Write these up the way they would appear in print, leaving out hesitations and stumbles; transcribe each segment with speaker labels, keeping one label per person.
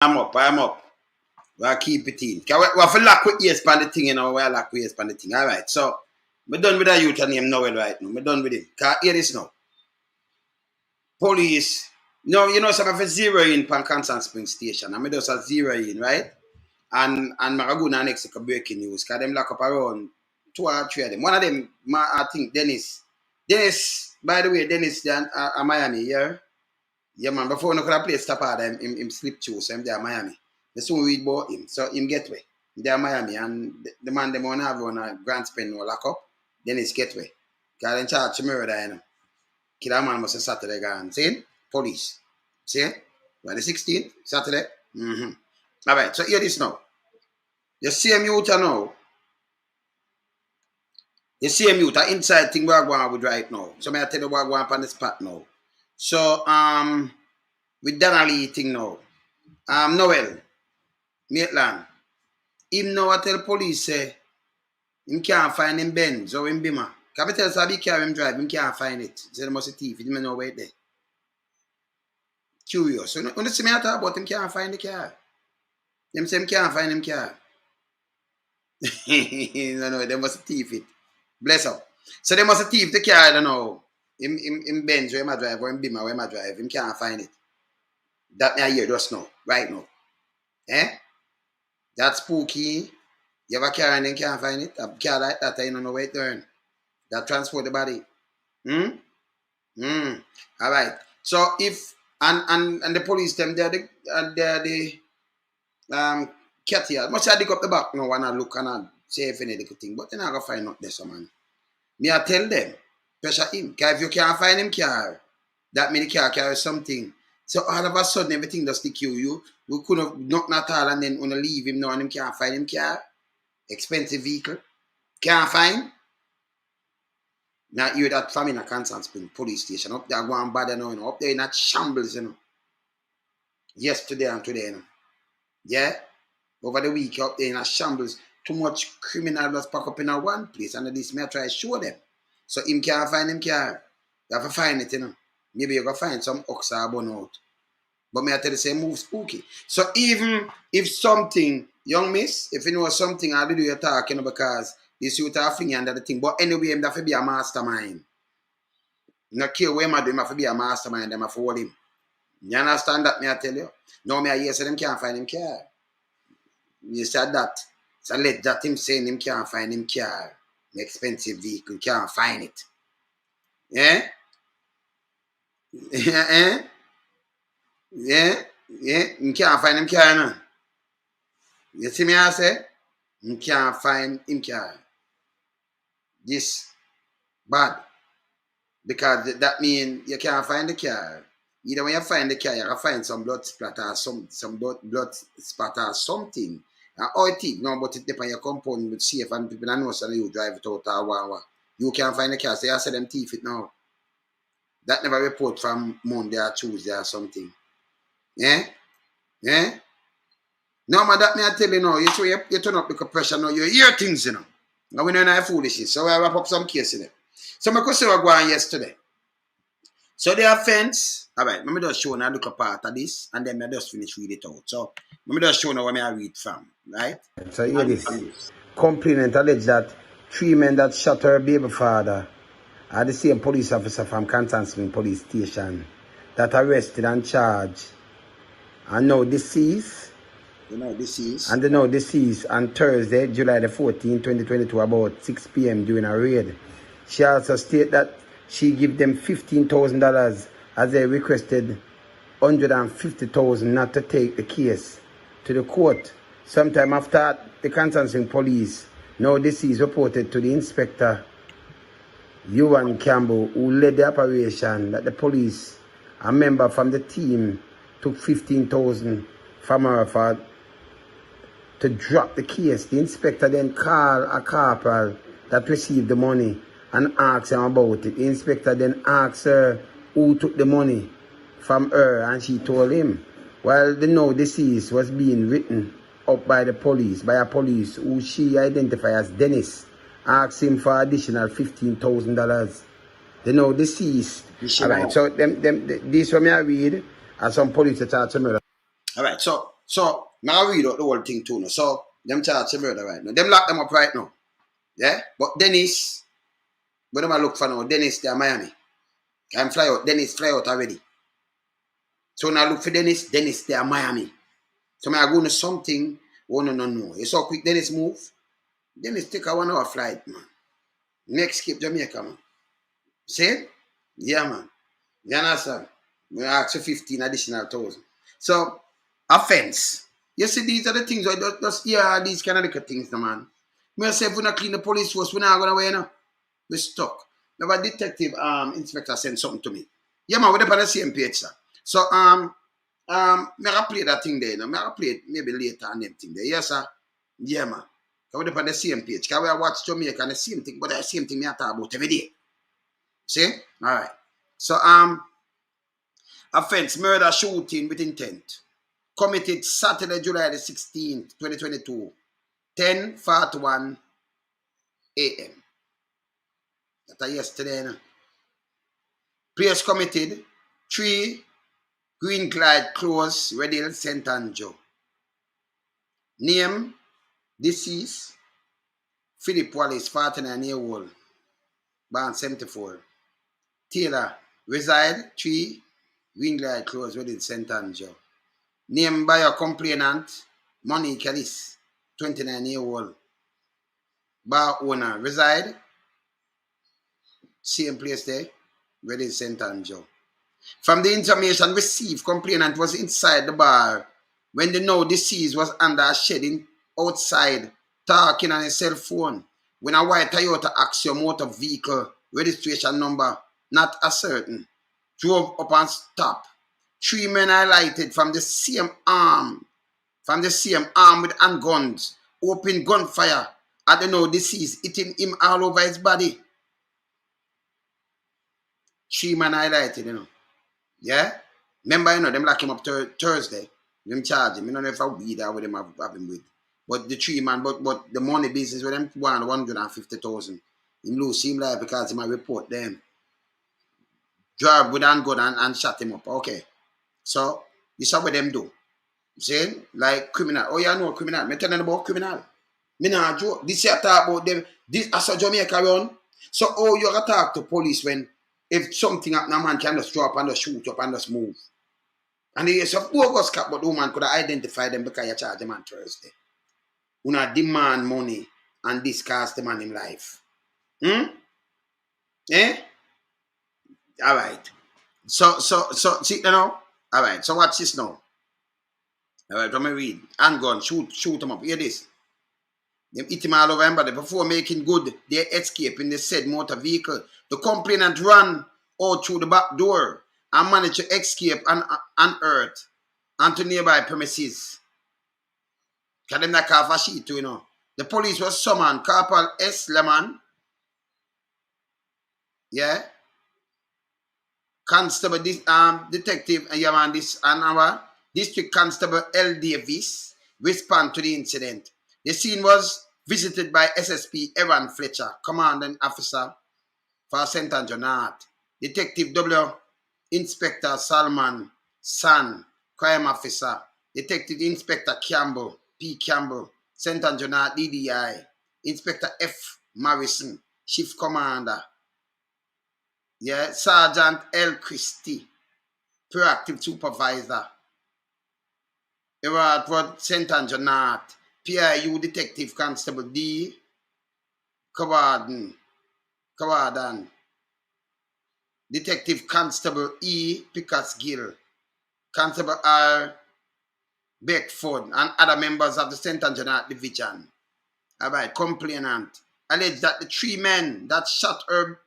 Speaker 1: I'm up. We'll keep it in. We have to lock with ears on the thing, you know. We'll lock with ears on the thing. Alright, so we're done with the youth name Noel right now. We're done with him. Because hear this now. Police. No, you know, some of a zero in Pan Constant Spring Station. And I just a zero in, right? And I go down next to breaking news. Because them lock up around 2 or 3 of them. One of them, I think Dennis. Dennis, by the way, Dennis Miami, yeah? Yeah, man. Before we could play stop hard, him slip through, so I'm there Miami. The soon read about him. So him get way. There Miami. And the man them want to have on a grand spend no lock up. Dennis get way. Because in charge of murder, you know. Kill a man must have Saturday gone. See? Police. See? By the 16th, Saturday. Alright, so hear this now. The same youth now. The same youth, the inside thing we're going with right now. So I tell you what going on the spot now. So with Donna Lee thing now. Noel, Maitland, him now I tell police say him can't find him Benz or him Bima. Can I tell Sabi car him drive, him can't find it. He said he must be thief, he didn't know where it there. Curious. So when you see me talk about him can't find the car. Them say him can't find him car. No, they must thief it. Bless up. So they must thief the car, I don't know. Him Benz where him drive or him Bima where him drive. Him can't find it. That me I hear just now, right now. That's spooky. You have a car and then can't find it. A car like that, you don't know where it turn. That transport the body. Alright. So if and the police them they're the cat here. Must I dig up the back now and I look and I say if any good thing. But then I go find out this man. Me I tell them, pressure him. Because if you can't find him car, that means the car carries something. So all of a sudden everything just stick you. We could have knocked at all and then wanna leave him now and him can't find him car. Expensive vehicle. Can't find. Now you that from in a Constant Spring police station. Up there going bad now, you know. Up there in that shambles, you know. Yesterday and today, you know. Yeah? Over the week up there in a shambles. Too much criminal just pack up in a one place. And this may I try to show them. So him can't find him car. You have to find it, you know. Maybe you can find some ox or bun out. But may I tell you, say move spooky. So even if something, young miss, if you know something, I do your talk, you know, because this youth are flinging under the thing. But anyway, him have to be a mastermind. Not care where him have to be a mastermind, them have to hold him. You understand that, may I tell you? Now me I hear say them can't find him car. You said that. So let that him saying him can't find him car. An expensive vehicle, can't find it. Yeah? Yeah, you can't find him car now. You see me I say? You can't find him car. This bad. Because that means you can't find the car. Either when you find the car, you can find some blood splatter, some blood splatter, something. And all it is, no, but it depends on your compound with safe and people know so you drive it out or whatever. You can't find the car, so you say them thief it now. That never report from Monday or Tuesday or something. Yeah? No, man, that me I tell you now, you turn up the pressure now, you hear things, you know. And we know not foolishness, so I wrap up some case in it. So my question was going yesterday. So the offense, alright, let me just show you a little part of this, and then I just finish read it out. So let me just show you where I read from, right?
Speaker 2: So hear this. Complainant alleged that 3 men that shot her baby father are the same police officer from Constant Spring Police Station that arrested and charged and now deceased. And they now deceased on Thursday, July the 14th, 2022, about 6 p.m. during a raid. She also stated that she gave them $15,000 as they requested $150,000 not to take the case to the court. Sometime after the Constant Spring Police, now deceased, reported to the inspector Ewan Campbell, who led the operation, that the police, a member from the team, took $15,000 from her to drop the case. The inspector then called a corporal that received the money and asked him about it. The inspector then asked her who took the money from her, and she told him. While the now deceased was being written up by the police, by a police who she identified as Dennis, asked him for additional $15,000. The now deceased. Alright, so this one I read as some police attached to murder.
Speaker 1: Alright, so So now I read out the whole thing too. No? So them charge the murder right now. Them lock them up right now. Yeah? But Dennis, what am I look for now? Dennis, they're Miami. Can fly out. Dennis fly out already. So now look for Dennis. Dennis, they're Miami. So I go to something. Oh no. You saw quick Dennis move. Dennis take a 1 hour flight, man. Next skip Jamaica, man. See it? Yeah, man. You understand? We ask for 15 additional thousand. So, offense. You see, these are the things I just hear these kind of little things, man. Me say if we not clean the police force, we're not going away now. We're stuck. Now, a detective inspector sent something to me. Yeah, man, we're on the same page, sir. So, may I play that thing there, you know? May I play it maybe later on them thing there. Yes, sir. Yeah, man. We're on the same page. Because we watch Jamaica and the same thing, but the same thing I talk about every day. See? All right. So, offense, murder, shooting with intent. Committed Saturday, July the 16th, 2022, 10:41 a.m. That's yesterday. No? Place committed, 3 Green Glide Close, Redhill, St. Andrew. Name, deceased, Philip Wallace, 49-year-old, born 74. Taylor, reside, 3 Green Glide Close, Redhill, St. Andrew. Name by a complainant, Monique Ellis, 29-year-old. Bar owner, reside, same place there, Redhill, St. Andrew. From the information received, complainant was inside the bar when the now deceased was under a shedding outside, talking on his cell phone, when a white Toyota Axiom motor vehicle, registration number not certain, drove up and stopped. 3 men highlighted from the same arm with handguns, opened gunfire at the now deceased, hitting him all over his body. 3 men highlighted, you know. Yeah? Remember, you know, them lock him up Thursday. Them charge him. You don't know if I weed or what them have him with. But the 3 man, but the money business with them won 150,000. Him lose him life because he might report them. Drive with handgun and shot him up. Okay. So, this is what them do. See? Like criminal. Oh, you know criminal. Me telling about criminal. Me not joke. This you talk about them. This as a Jamaica run. So, oh, you gotta talk to police when if something happen, a man can just drop and just shoot up and just move. And there's a bogus cap, but the woman could identify them because you charge them on Thursday. You not demand money and this cost the man in life. Eh? All right. So, see, you know? All right. So, watch this now. All right, let me read. Handgun, shoot them up. Hear this. Them hit him all over him body before making good their escape in the said motor vehicle. The complainant ran out through the back door and managed to escape unearthed onto nearby premises. Because them not off a sheet too, you know. The police was summoned. Corporal S. Lemon. Yeah. Constable, detective, yeah man, this and our District Constable L. Davis respond to the incident. The scene was visited by SSP Evan Fletcher, commanding officer for St. Andrew North, Detective W. Inspector Salman San, crime officer, Detective Inspector Campbell P. Campbell, St. Andrew North DDI, Inspector F. Morrison, Chief Commander. Yeah, Sergeant L. Christie, proactive supervisor. Everard St. Andrew North, PIU Detective Constable D. Kawadan, Detective Constable E. Picasgill, Constable R. Beckford, and other members of the St. Andrew North Division. Alright, complainant alleged that the 3 men that shot her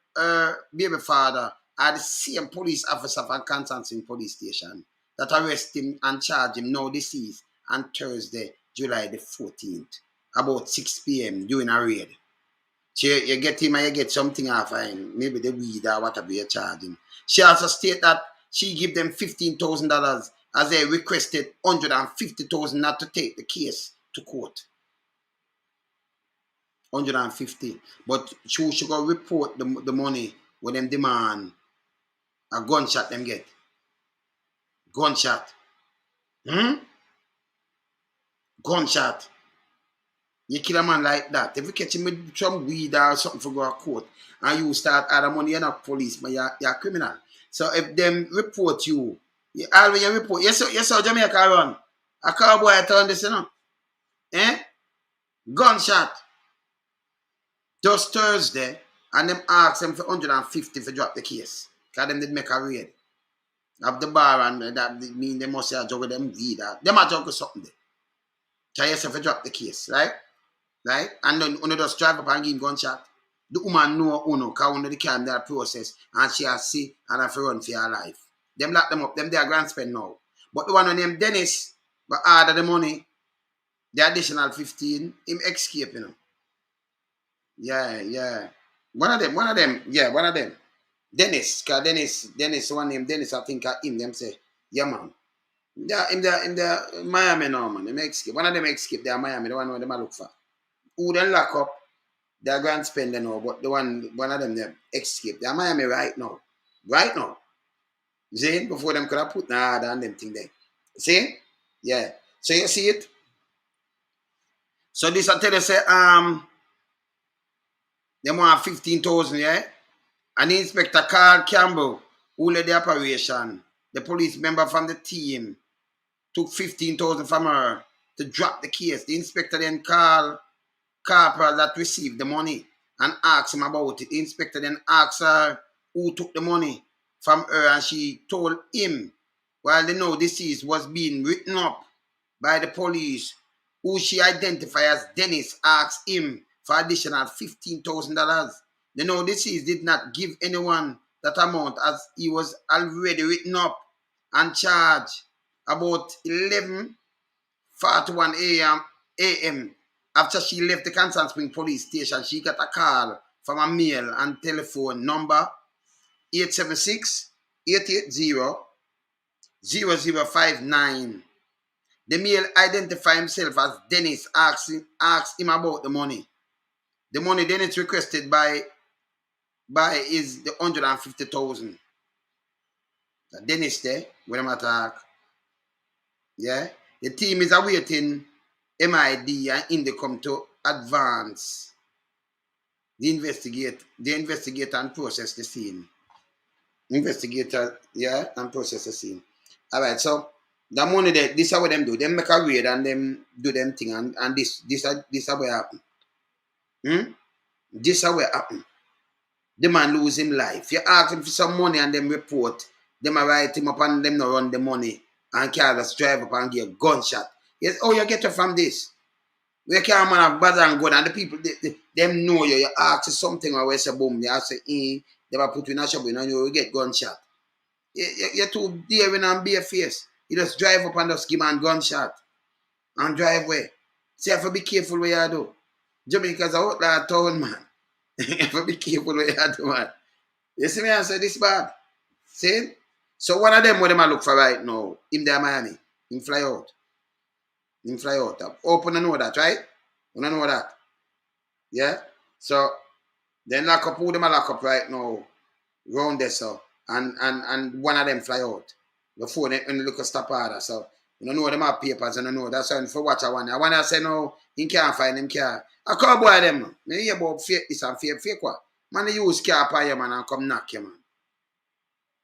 Speaker 1: baby father are the same police officer from Constantine Police Station that arrested him and charged him now deceased on Thursday, July the 14th, about 6 p.m. during a raid. So you get him and you get something off him, maybe the weed or whatever you're charging. She also stated that she give them $15,000 as they requested $150,000 not to take the case to court. 150. But she should go report the money when them demand a gunshot them get. Gunshot. gunshot. You kill a man like that. If you catch him with some weed or something for go to court and you start add money, you're not police, but you're a criminal. So if them report you, all when you report, you saw Jamaica run. A cowboy turn this, you know. Eh? Gunshot. Just Thursday, and them ask them for 150 for drop the case. Because them did make a raid of the bar and that mean they must have juggle them weed. Them a juggle something there. Can you say for drop the case, right? Right? And then you just drive up and give him gunshot. The woman know uno, because one of the can that process and she has see and have to run for her life. Them lock them up, them they are grand spend now. But the one named Dennis, but order the money, the additional 15, him escape, you know. Yeah. One of them. Dennis, cause Dennis, one name Dennis, I think him, them say, yeah man. Yeah, in the Miami now, man. Them escape. One of them escape, they're Miami, the one where them I look for. Who then lock up, they're grand spender now, but the one of them escape. They're Miami right now. Right now. See? Before them could have put order and them thing there. See? Yeah. So you see it? So this I tell you say, them want 15,000, yeah? And the Inspector Carl Campbell, who led the operation, the police member from the team, took 15,000 from her to drop the case. The inspector then called Corporal that received the money and asked him about it. The inspector then asked her who took the money from her, and she told him while the no deceased was being written up by the police, who she identified as Dennis, asked him for additional $15,000. The no deceased did not give anyone that amount as he was already written up and charged. About 11:41 a.m. after she left the Constant Spring police station, she got a call from a male and telephone number 876-880-0059. The male identified himself as Dennis, asked him about the money. The money Dennis requested by is the 150,000. Dennis there, when I'm attack. Yeah. The team is awaiting MID and Indicom to advance the investigator and process the scene. Investigator, yeah, and process the scene. Alright, so the money that this is what them do. Them make a raid and them do them thing and this is what happen. This is what happen. The man lose him life. You ask him for some money and them report, them write him up and them not run the money and can't just drive up and get a gunshot. Yes, oh, you get it from this. We can't man have bad and good and the people them know you. You ask something or we say boom, they say they will put you in a shop and you will get gunshot. You're too daring and bare face. You just drive up and just give man gunshot and drive away. So you have to be careful what you do. Jamaica's a outlaw town, man. You have to be careful what you do, man. You see me, I say this bad. See? So one of them what them I look for right now, him there Miami, him fly out. Him fly out. Open and know that, right? You don't know that. Yeah? So then lock up who them a lock up right now. Round there so. And one of them fly out. Before they look at stop order. So you don't know them have papers and you know that's why for watch I want. I want to say no, he can't find him car. I can't buy them. Me hear about fake this and fake what? Man they use car for you man and come knock you man.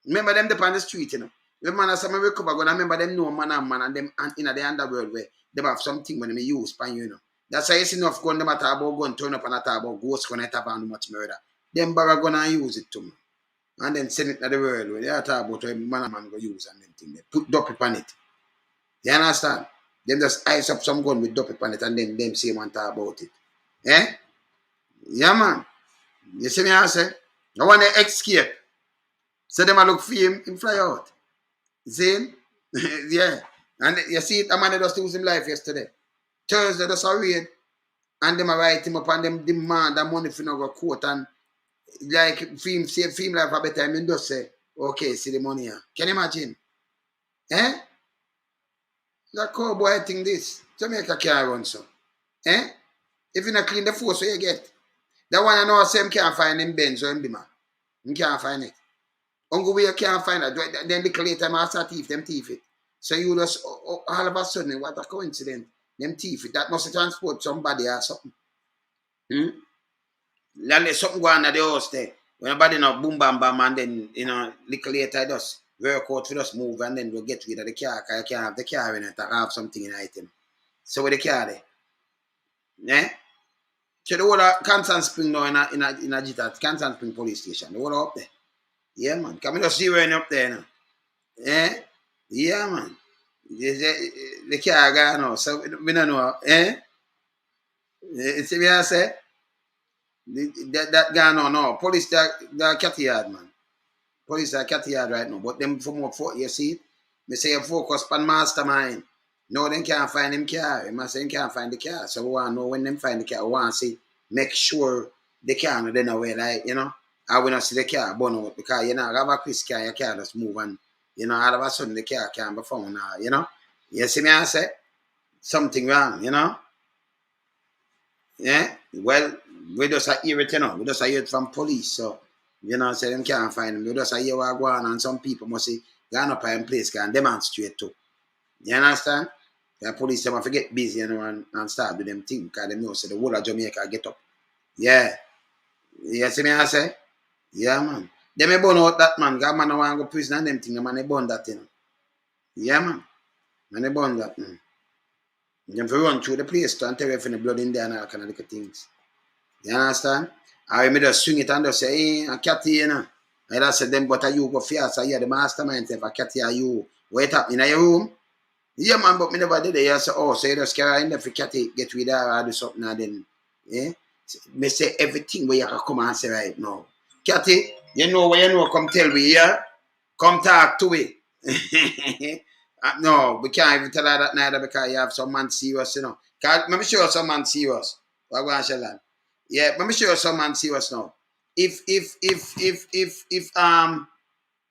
Speaker 1: Remember them up on the street, you know. The man has some recover gonna remember them know man and them and in the underworld where they have something when they use pan you know. That's why you see enough gun them at about gun turn up and at about ghost gonna have and much murder. Them bag gonna use it to me. And then send it to the world where they are talking about what man go use and them thing. They put dope on it. You understand? Them just ice up some gun with dope on it and then them say one talk about it. Eh? Yeah man. You see me I say? I want to escape. So them I look for him fly out. You see him? Yeah. And you see it, a man just lose his life yesterday. Thursday just a raid. And them I write him up and them demand that money for no go court and like film save film life a better time just say, okay, see the money here. Can you imagine? Eh? That cowboy thing this. Jamaica can't run so. Eh? If you not clean the force, what you get? That one I know same can't find him Benz or him Bima. You can't find it. Uncle we can't find it. Then the later I start thief them thief it. So you just all of a sudden, what a coincidence. Them thief, that must transport somebody or something. Hmm? Let something go on at the house there. When nobody now boom bam bam and then little later just work out for just move and then we'll get rid of the car because you can't have the car in it or have something in item. So with the car there. Yeah? So the whole of Constant Spring now in a Jita, Constant Spring police station. The whole up there. Yeah man. Can we just see where up there now? Eh? Yeah man. The car gone now. So we don't know. Eh? See what I say? That guy no. Police that cat yard man. Police are cat yard right now. But them for you see? They say you focus on mastermind. No, they can't find him car. They must say they can't find the car. So we want to know when them find the car. We want to see, make sure the car they know where like, I will not see the car burn out because have a quick car, your car just move and all of a sudden the car can't be found now, You see me I say? Something wrong, Yeah? Well, we just hear it, We just hear it from police. So, say them can't find him. We just hear what go on and some people must say, gone up in place can demonstrate too. You understand? The police them have to get busy and start with them things because they know so the whole of Jamaica get up. Yeah. You see me I say? Yeah man. They may burn out that man, because man want to go prison and them things, man they burn that Yeah man. Man they burn that man. Them for run through the place to and tell you the blood in there and all kind of little things. You understand? I may just swing it and just say, a cat here, And I said them, but you go fast, so you're the mastermind, if a cat here you wait up in your room. Yeah, man, but me never did it. I said, so you just carry in there for cat get rid of her or do something and then, me say everything where you can come and say right now. Catty, come tell me, yeah? Come talk to me. No, we can't even tell her that neither because you have some man serious, Let me show you some man serious. What go on, Sheldon? Yeah, let me show you some man serious now. If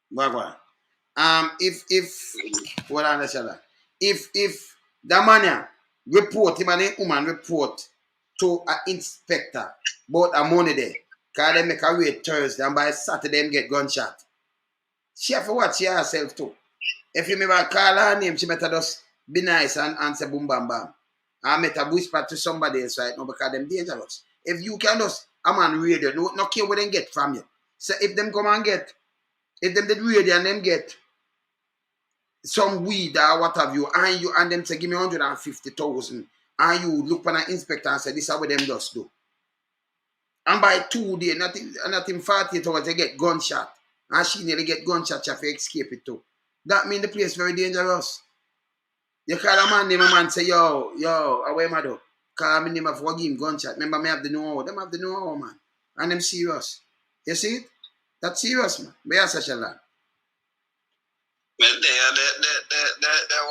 Speaker 1: what go on? What on, Sheldon? If the man report him and the woman report to an inspector about a money there, because they make a wait Thursday and by Saturday them get gunshot. She have to watch herself too. If you remember call her name, she better just be nice and say boom bam bam. I met a whisper to somebody else right now because them dangerous. If you can just a man radio, no care what they get from you. So if them come and get, if them did radio and them get some weed or what have you and them say give me 150,000 and you look for an inspector and say this is what them just do. And by 2 days, nothing 48 hours, they get gunshot. And she nearly get gunshot, she have to escape it too. That means the place very dangerous. You call a man say, yo, away am I do? Call me name of give him gunshot. Remember me have the know-how. Them have the know-how, man. And them serious. You see it? That's serious, man. Where such a lot?
Speaker 3: But they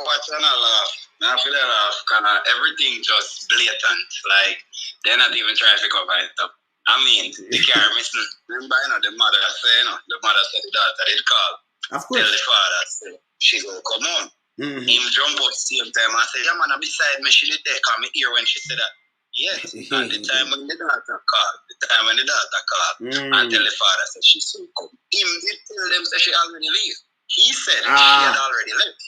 Speaker 3: watch and I laugh. Now I feel they laugh because everything just blatant. Like, they're not even trying to cover it up. I mean, the car missing. Remember, the mother said, the mother said the daughter did call.
Speaker 1: Of course.
Speaker 3: Tell the father, say, she go, come on. Mm-hmm. Him jump up same time and say, yeah, man, beside me, she did take on me ear when she said that. Yes, and the time when the daughter called, and tell the father, say, she so come. Him did tell them, say, she already leave. He said she had already left.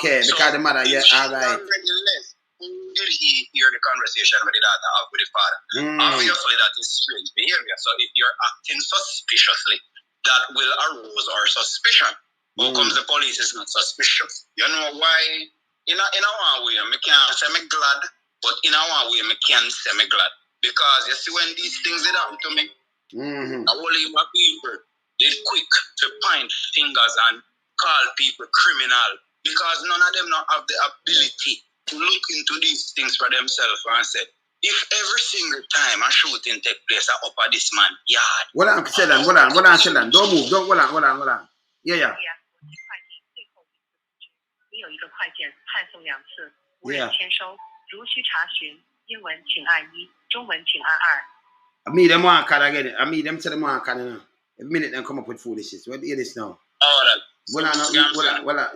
Speaker 1: Okay, so because the mother, yeah, all right.
Speaker 3: Already left. Did he hear the conversation with the daughter have with the father? Obviously, that is strange behavior. So if you're acting suspiciously, that will arouse our suspicion. How comes the police is not suspicious? You know why? In a one way, I can't say me glad, but in a one way, I can say me glad. Because you see, when these things did happen to me, a whole heap of people did quick to point fingers and call people criminal. Because none of them not have the ability to look into these things for themselves and say, if every single time a shooting take place, I up at this man yard.
Speaker 1: Hold on, Sheldon. Don't move. Hold on. Yeah.
Speaker 4: 你有一个快件派送2次，无人签收，如需查询，英文请按1，中文请按2。
Speaker 1: Me them want call again. Them say them want call now. Every minute they come up with foolishness. What hear this now?
Speaker 3: Oh, that.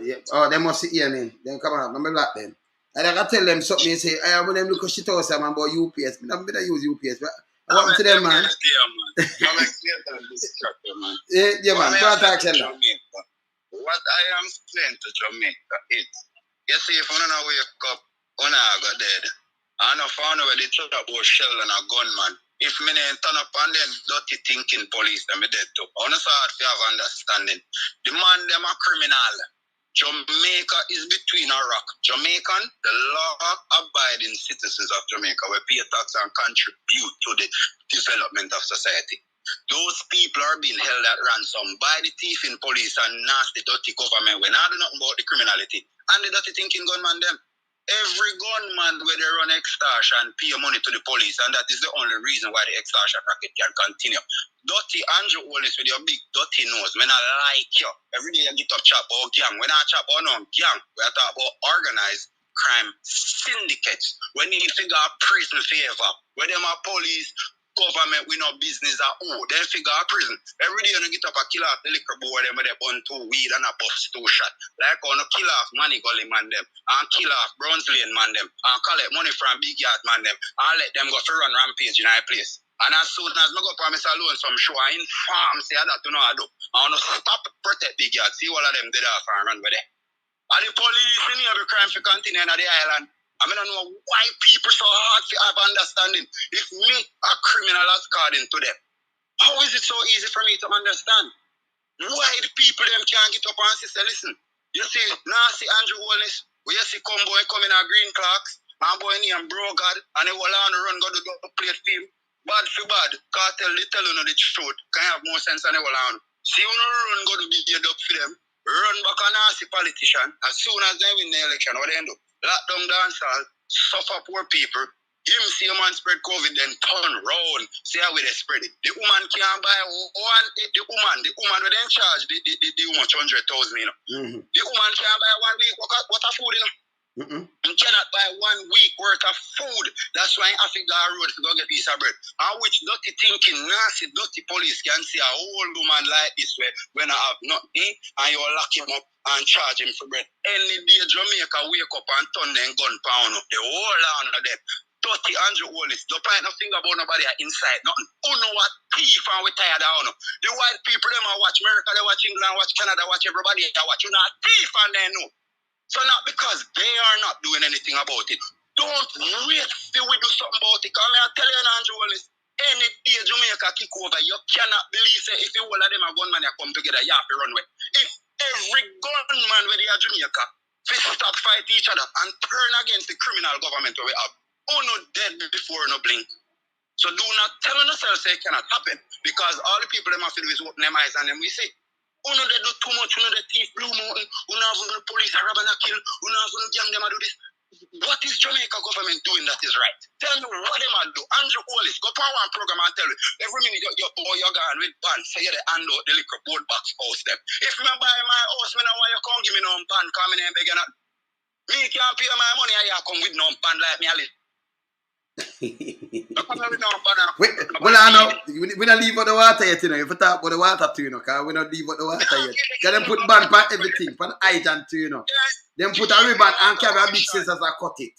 Speaker 1: Yeah. Oh, they must hear me. Then come on, I'm block them. And I can tell them something and say, I want them look at shit out man about UPS. I'm gonna use UPS, but I want to them, man. Yeah, man. Go attack them.
Speaker 3: What I am saying to Jamaica is, you see, if you don't wake up Una got dead. I know found where they talk about shell and a gunman. If me ain't turn up on them dirty thinking police, then me dead too. Honestly, hard to have understanding. The man them a criminal. Jamaica is between a rock. Jamaican, the law-abiding citizens of Jamaica, will pay tax and contribute to the development of society. Those people are being held at ransom by the thieving police and nasty, dirty government when I do nothing about the criminality and the dirty thinking gunman them. Every gunman where they run extortion pay money to the police, and that is the only reason why the extortion racket can continue. Dirty Andrew Wallace with your big dirty nose, when I like you. Every day you get up chat about gang. When I chat about no gang, we are talking about organized crime syndicates. When you figure out prison favor, when them are police, government we no business at all. Then figure out prison. Every day you get up a kill off the liquor board them with they bun two weed and a bust two shot. Like on a kill off money gully man them and kill off Browns Lane man them and collect money from big yard man them and let them go for run rampage in our place. And as soon as I go promise alone some show I inform say that you know I do. I want to stop protect big yard. See all of them did off and run with it. And the police in every crime for continue on the island. I mean, I don't know why people so hard to have understanding. If me a criminal according to them, how is it so easy for me to understand? Why the people them can't get up and say, listen, you see, nasty Andrew Wallace, we see Comboy coming in a green clocks, and boy named Bro God, and they will on run go to the plate film. Bad for bad, cartel they tell you the truth, can have more sense than they will on. See, when you run go to be up for them, run back a nasty politician, as soon as they win the election, what they do? Lock down dancehall, suffer poor people. Him see a man spread COVID, then turn round, see how they spread it. The woman can't buy one, the woman with in charge, the woman 100,000, you know. Mm-hmm. The woman can't buy 1 week, what a food, you know. Mm-hmm. You cannot buy 1 week worth of food. That's why I think our road to go get a piece of bread. And which dirty thinking, nasty, dirty police can see a whole woman like this way when I have nothing and you lock him up and charge him for bread. Any day Jamaica wake up and turn them gun pound up. The whole land of them. Dirty Andrew Wallace. Don't point no finger about nobody inside. Nothing. Who know what thief and we tired of no. The white people them watch America, they watch England, watch Canada, watch everybody. They watch you not thief and they know. So not because they are not doing anything about it. Don't wait till we do something about it. Because I tell you, Andrew Wallace, any day Jamaica kick over, you cannot believe if you all of them are gunmen come together, you have to run away. If every gunman where they are Jamaica, they stop fight each other and turn against the criminal government where we have, no dead before no blink. So do not tell yourself say it cannot happen. Because all the people them have to do is open their eyes and them we see. They do too much, they thief Blue Mountain, have the police rob and kill, have the gang them do this. What is Jamaica government doing that is right? Tell me what them do. Andrew Wallace, go power one program and tell you, every minute you're going with band, say you hand out the liquor board box house them. If me buy my house, me know why you can't give me no band, come in and begging up. Me can't pay my money, I come with no band like me, Ali.
Speaker 1: Well, I know we don't leave out the water yet, you know. If we talk about the water too, you know, because we don't leave out the water yet. Can them put band for everything, for the hydrant too, you know. Them put a ribbon and carry a big scissors and cut it.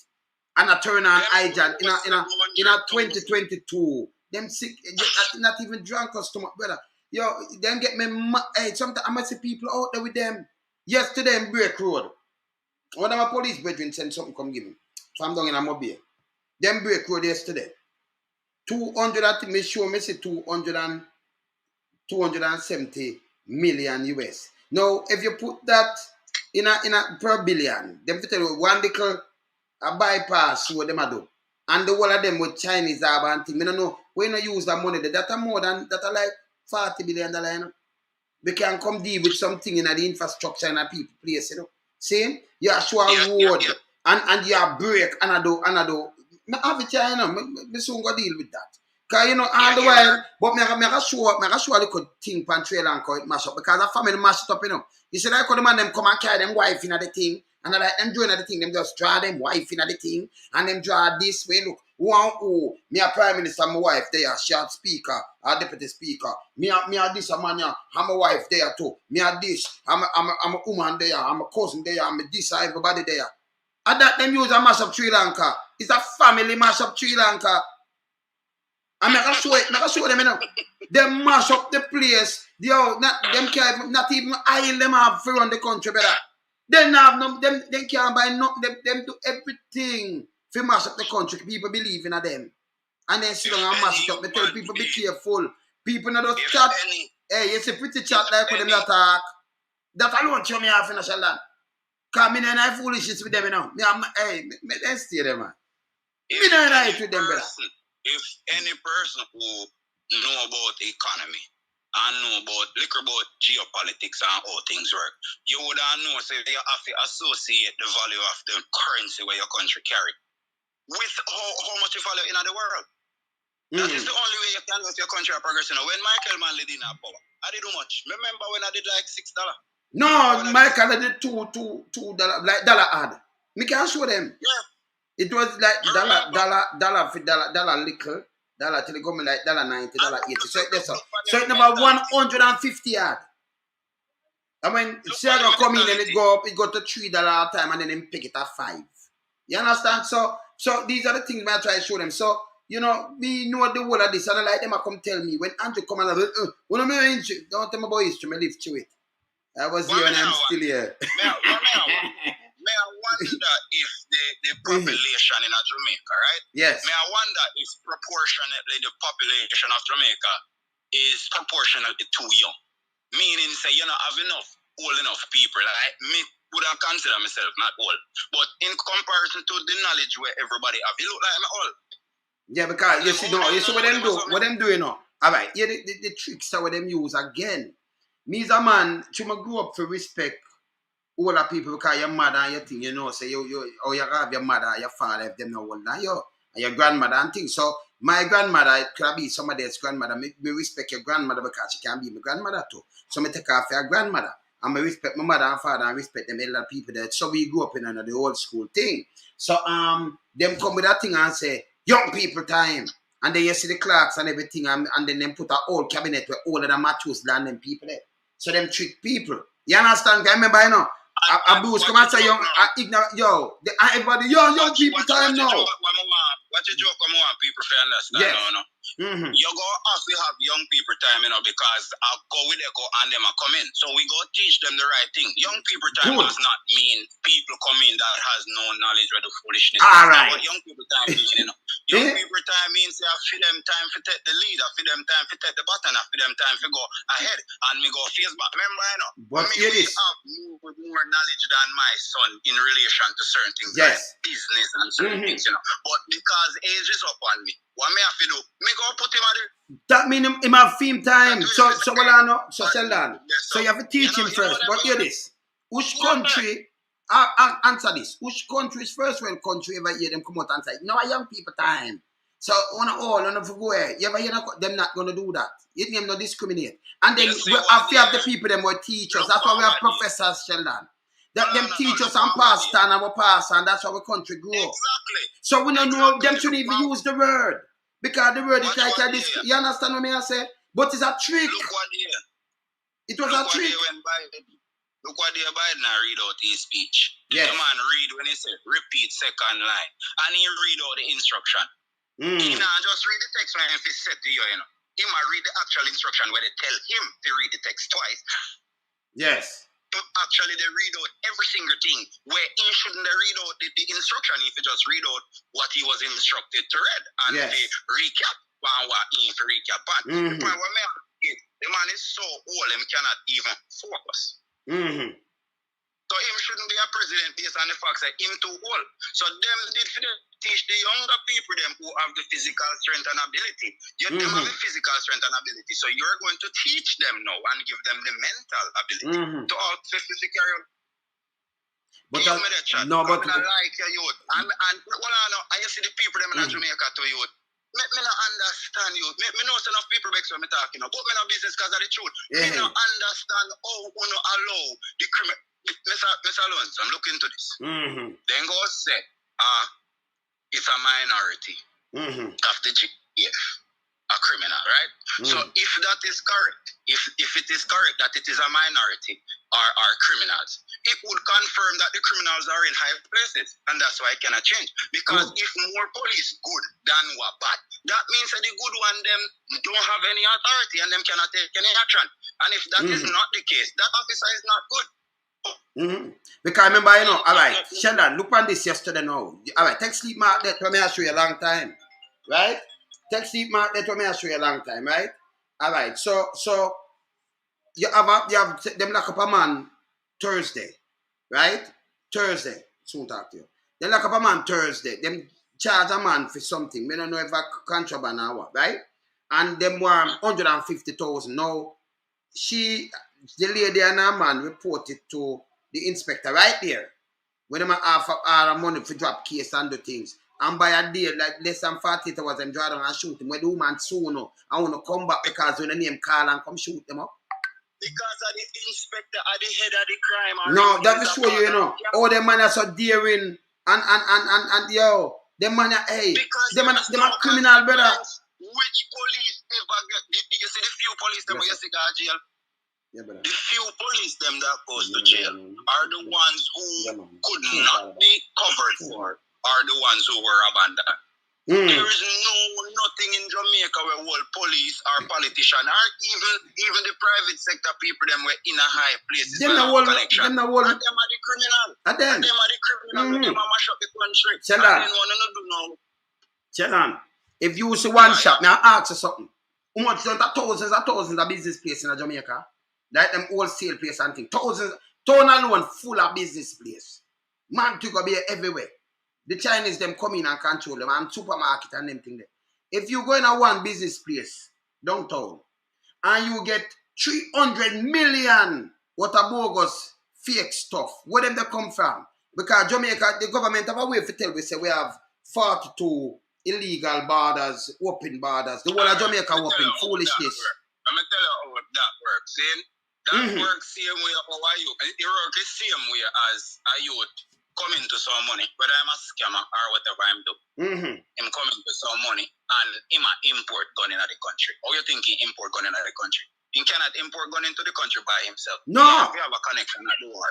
Speaker 1: And a turn on hydrant in a 2022. Them sick, not even drunk customer, brother. Yo, them get me hey, sometimes I must see people out there with them. Yesterday in Break Road. One of my police brethren sent something come give me. So I'm down in a mobile. Them Break Road yesterday. 200, I think me show me say 270 million US. Now, if you put that in a per billion, them tell you one little a bypass what them do. And the whole of them with Chinese and thing. I don't know. We don't use that money. That are more than that are like $40 billion, you know. We can come deal with something in the infrastructure in a people place, you know. See? You are show a road and you are break and I do. I have it here, you know. I soon go deal with that. Because, you know, all the while, but I show a little thing pan trailer and call it mash up. Because the family mash it up, you know. You see, like how the man them come and carry them wife in the thing. And I like them doing the thing, them just draw them wife in the thing. And them draw this way, look. Me a prime minister, my wife there, short speaker, a deputy speaker. Me a this a man, I'm a wife there too. Me a this, I'm a woman there, I'm a cousin there, I'm a this, everybody there. And that them use a mash up Sri Lanka. It's a family mash up Sri Lanka. And I can show them, you know. Them mash up the place. Them can't not even island them have to run the country better. They have no, them can't buy nothing. Them do everything to mash up the country. People believe in them. And then sit down and mash it up. They tell people be careful. People not just chat. Hey, you see pretty chat like with them that talk. That alone show me half in a shell. Because me not foolishness with them, you know. Hey, me then stay there, man. Me not right with them, brother.
Speaker 3: If any person who know about the economy and know about geopolitics and how things work, you would know so you have to associate the value of the currency where your country carry with how much you value in the world. That is the only way you can know if your country are progressing. When Michael Manley did not power, I did do much. Remember when I did like $6?
Speaker 1: No, Michael I did $2 like dollar ad. Me can show them.
Speaker 3: Yeah.
Speaker 1: It was like dollar little, dollar till it come like $90, $80. So it never 150 ad. I mean, Sierra come in and it go to $3 a time and then they pick it at 5. You understand? So these are the things I try to show them. So, you know, we know the whole of this and I like them to come tell me when Andrew come and don't tell me about history, I live through it. I was here and I'm still here.
Speaker 3: May I wonder if the population in Jamaica, right?
Speaker 1: Yes.
Speaker 3: May I wonder if proportionately the population of Jamaica is proportionately too young. Meaning, say, you know, have old enough people. Like me would have consider myself not old. But in comparison to the knowledge where everybody have, you look like I'm old.
Speaker 1: Yeah, because you see what them do? What them do, you know? Alright, yeah, the tricks are what them use again. Me as a man, I grew up for respect older people because your mother and your thing, you know, say you have your mother, your father, if them no older than you, and your grandmother and things. So my grandmother, it could be somebody else's grandmother. Me respect your grandmother because she can be my grandmother too. So me take off your grandmother. And I respect my mother and father and respect them elder people there. So we grew up in the old school thing. So them come with that thing and say, young people time. And then you see the clocks and everything and then them put a old cabinet where older than Matthews than them people there. So them trick people. You understand? I remember, you know, abuse come and say young everybody young people time now.
Speaker 3: What you joke I want people to understand?
Speaker 1: Yes.
Speaker 3: No. You go have to have young people time, you know, because I'll go with them and them are come in. So we go teach them the right thing. Young people time does not mean people come in that has no knowledge of the foolishness.
Speaker 1: All right.
Speaker 3: What young people time mean, you know. Young people time means they have for them time to take the lead, for them time to take the button, for them time to go ahead and me go face back. Remember, you know,
Speaker 1: but
Speaker 3: me will have more knowledge than my son in relation to certain things like business and certain things, you know. But because age is up on me, what me have to do? Me go put him at
Speaker 1: that mean him have theme time. So what I know, so Sheldon. So you have to teach him first. But hear this. Which country answer this? Which country's first world country ever hear them come out and say, no, young people time. So on the go ahead. You ever hear them not gonna do that? You them not discriminate. And then we have to have the people them were teachers. That's why we have professors, Sheldon. That them teach us and pass and our pass, and that's how our country grow.
Speaker 3: Exactly.
Speaker 1: So we don't know them shouldn't even use the word. Because the word is like this. You understand what I say? But it's a trick.
Speaker 3: Look what
Speaker 1: it was a trick.
Speaker 3: Look what Biden read out his speech.
Speaker 1: Yes.
Speaker 3: The man read when he said repeat second line. And he read out the instruction. He not just read the text when he said to you, you know. He might read the actual instruction where they tell him to read the text twice.
Speaker 1: Yes.
Speaker 3: Actually, they read out every single thing where he shouldn't read out the instruction if he just read out what he was instructed to read and they recap on what he to recap on. The point where the man is so old he cannot even focus. So him shouldn't be a president based on the fact that him too old. So them did teach the younger people them who have the physical strength and ability. Them have the physical strength and ability. So you're going to teach them now and give them the mental ability to all physically carry on.
Speaker 1: But
Speaker 3: give me that chat.
Speaker 1: No, but
Speaker 3: I like your youth. And well, I know, and you see the people them in Jamaica to youth. Me not understand you. Me know enough people make what I'm talking about. But me no business because of the truth. Me not understand how you no allow the criminal. Mr. Lawrence, I'm looking into this. Then go say, it's a minority of the GF, a criminal, right? So if that is correct, if it is correct that it is a minority or criminals, it would confirm that the criminals are in high places, and that's why it cannot change. Because if more police good than what bad, that means that the good one them don't have any authority and them cannot take any action. And if that is not the case, that officer is not good.
Speaker 1: Because remember, all right, Sheldon, look on this yesterday now. All right, take sleep mark that when I show you a long time, right? Take sleep mark that when I show you a long time, right? All right, so you have them lock up a man Thursday, right? Thursday, soon talk to you. They lock up a man Thursday. Them charge a man for something. We don't know if a contraband or what, right? And them want 150,000. Now, the lady and her man reported to the inspector right there. When them have our money for drop case and do things. And by a day, like less than 48 hours, them draw down and shoot him. When the woman soon, I want to come back because when the name call and come shoot them up.
Speaker 3: Because of the inspector at the head of the crime.
Speaker 1: No, that will show you, all them man are so daring and yo, them man are, hey, them are criminal, brother.
Speaker 3: Which police ever get, you see the few police them where you see go to jail? Yeah, the few police them that goes to jail are the ones who could not be covered for, are the ones who were abandoned. There is nothing in Jamaica where all police or politician or even the private sector people them were in a high places. Them are the criminal. And them are the criminal. Them are mash up the country.
Speaker 1: Chelan, if you see one shop, now ask you something. How much thousands and thousands of business places in Jamaica? Like them wholesale place and things. Thousands, town alone full of business place. Man to go be everywhere. The Chinese them come in and control them and supermarket and them thing there. If you go in a one business place downtown and you get 300 million what a bogus fake stuff, where them they come from? Because Jamaica, the government have a way to tell we say we have 42 illegal borders, open borders. The whole of Jamaica open, foolishness.
Speaker 3: I'm gonna tell you how that works. See? That works same way how a youth. It works the same way as a youth coming to some money, whether I'm a scammer or whatever I'm doing. Him coming to some money and him import gun in the country. How you think he import gun in the country? He cannot import gun into the country by himself.
Speaker 1: No.
Speaker 3: We have a connection at the war.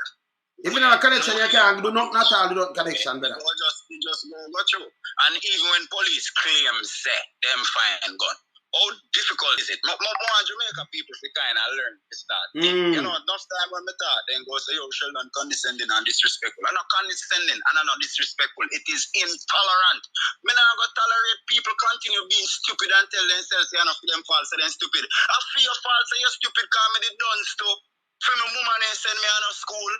Speaker 1: If you have a connection, you can't do not all do not connection, brother.
Speaker 3: You just go through. And even when police claims say them find gun, how difficult is it? More Jamaica people they kind of learn to start. You know, enough time when they talk, then go say, yo, Sheldon condescending and disrespectful. I'm not condescending and I'm not disrespectful. It is intolerant. Me not going to tolerate people continue being stupid and tell themselves they are not for them false and then stupid. I feel false and you're stupid because me did done stuff. For my woman and send me out of school.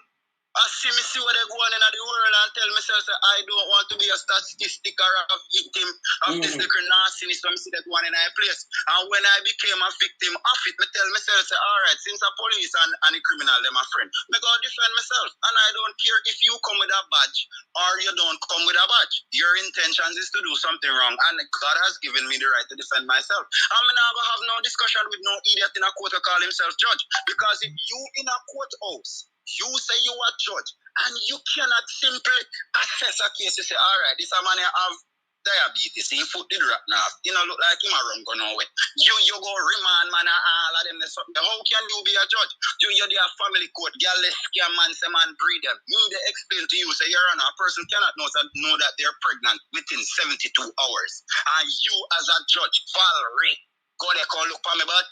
Speaker 3: I see what they go on in the world and tell myself that I don't want to be a statistic or a victim of this little nastiness when I see that one in a place. And when I became a victim of it, I tell myself, say, all right, since the police and the criminal, they're my friend, I go defend myself. And I don't care if you come with a badge or you don't come with a badge. Your intentions is to do something wrong. And God has given me the right to defend myself. I'm not going to have no discussion with no idiot in a court who call himself judge. Because if you in a courthouse, you say you are judge, and you cannot simply assess a case. You say, all right, this man have diabetes, he foot did rat now. You know, look like him a run go nowhere. You go remand man and all of them. How can you be a judge? You're there family court, girl, let's scam man, say man breed them. Me they explain to you, say, Your Honor, a person cannot know that they're pregnant within 72 hours. And you as a judge, Valerie, go there, call look for me, but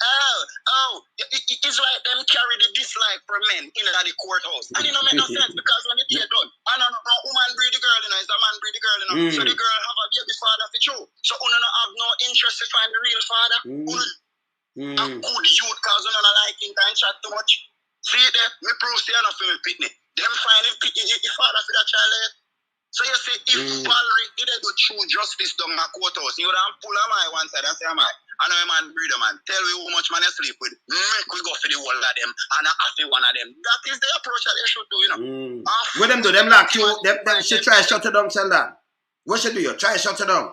Speaker 3: it's like them carry the dislike for men in the courthouse. And it don't make no sense because when it's done, I don't know, woman breed the girl, it's a man breed the girl, So the girl have a baby father for true. So you don't have no interest to find the real father. A good youth cause you don't like him and chat too much. See there, me prove say enough for me pitney. Them find him pitney the father for that child. So you see, if Valerie did go through justice down my courthouse, you would have pull a my one side and say, I know a man breed a man. Tell me how much man you sleep with. Make we go for the whole of them and after one of them. That is the approach that they should do, you know.
Speaker 1: What them do? Them like you, them she try to shut it down, Sheldon. What should do you? Try to shut it down.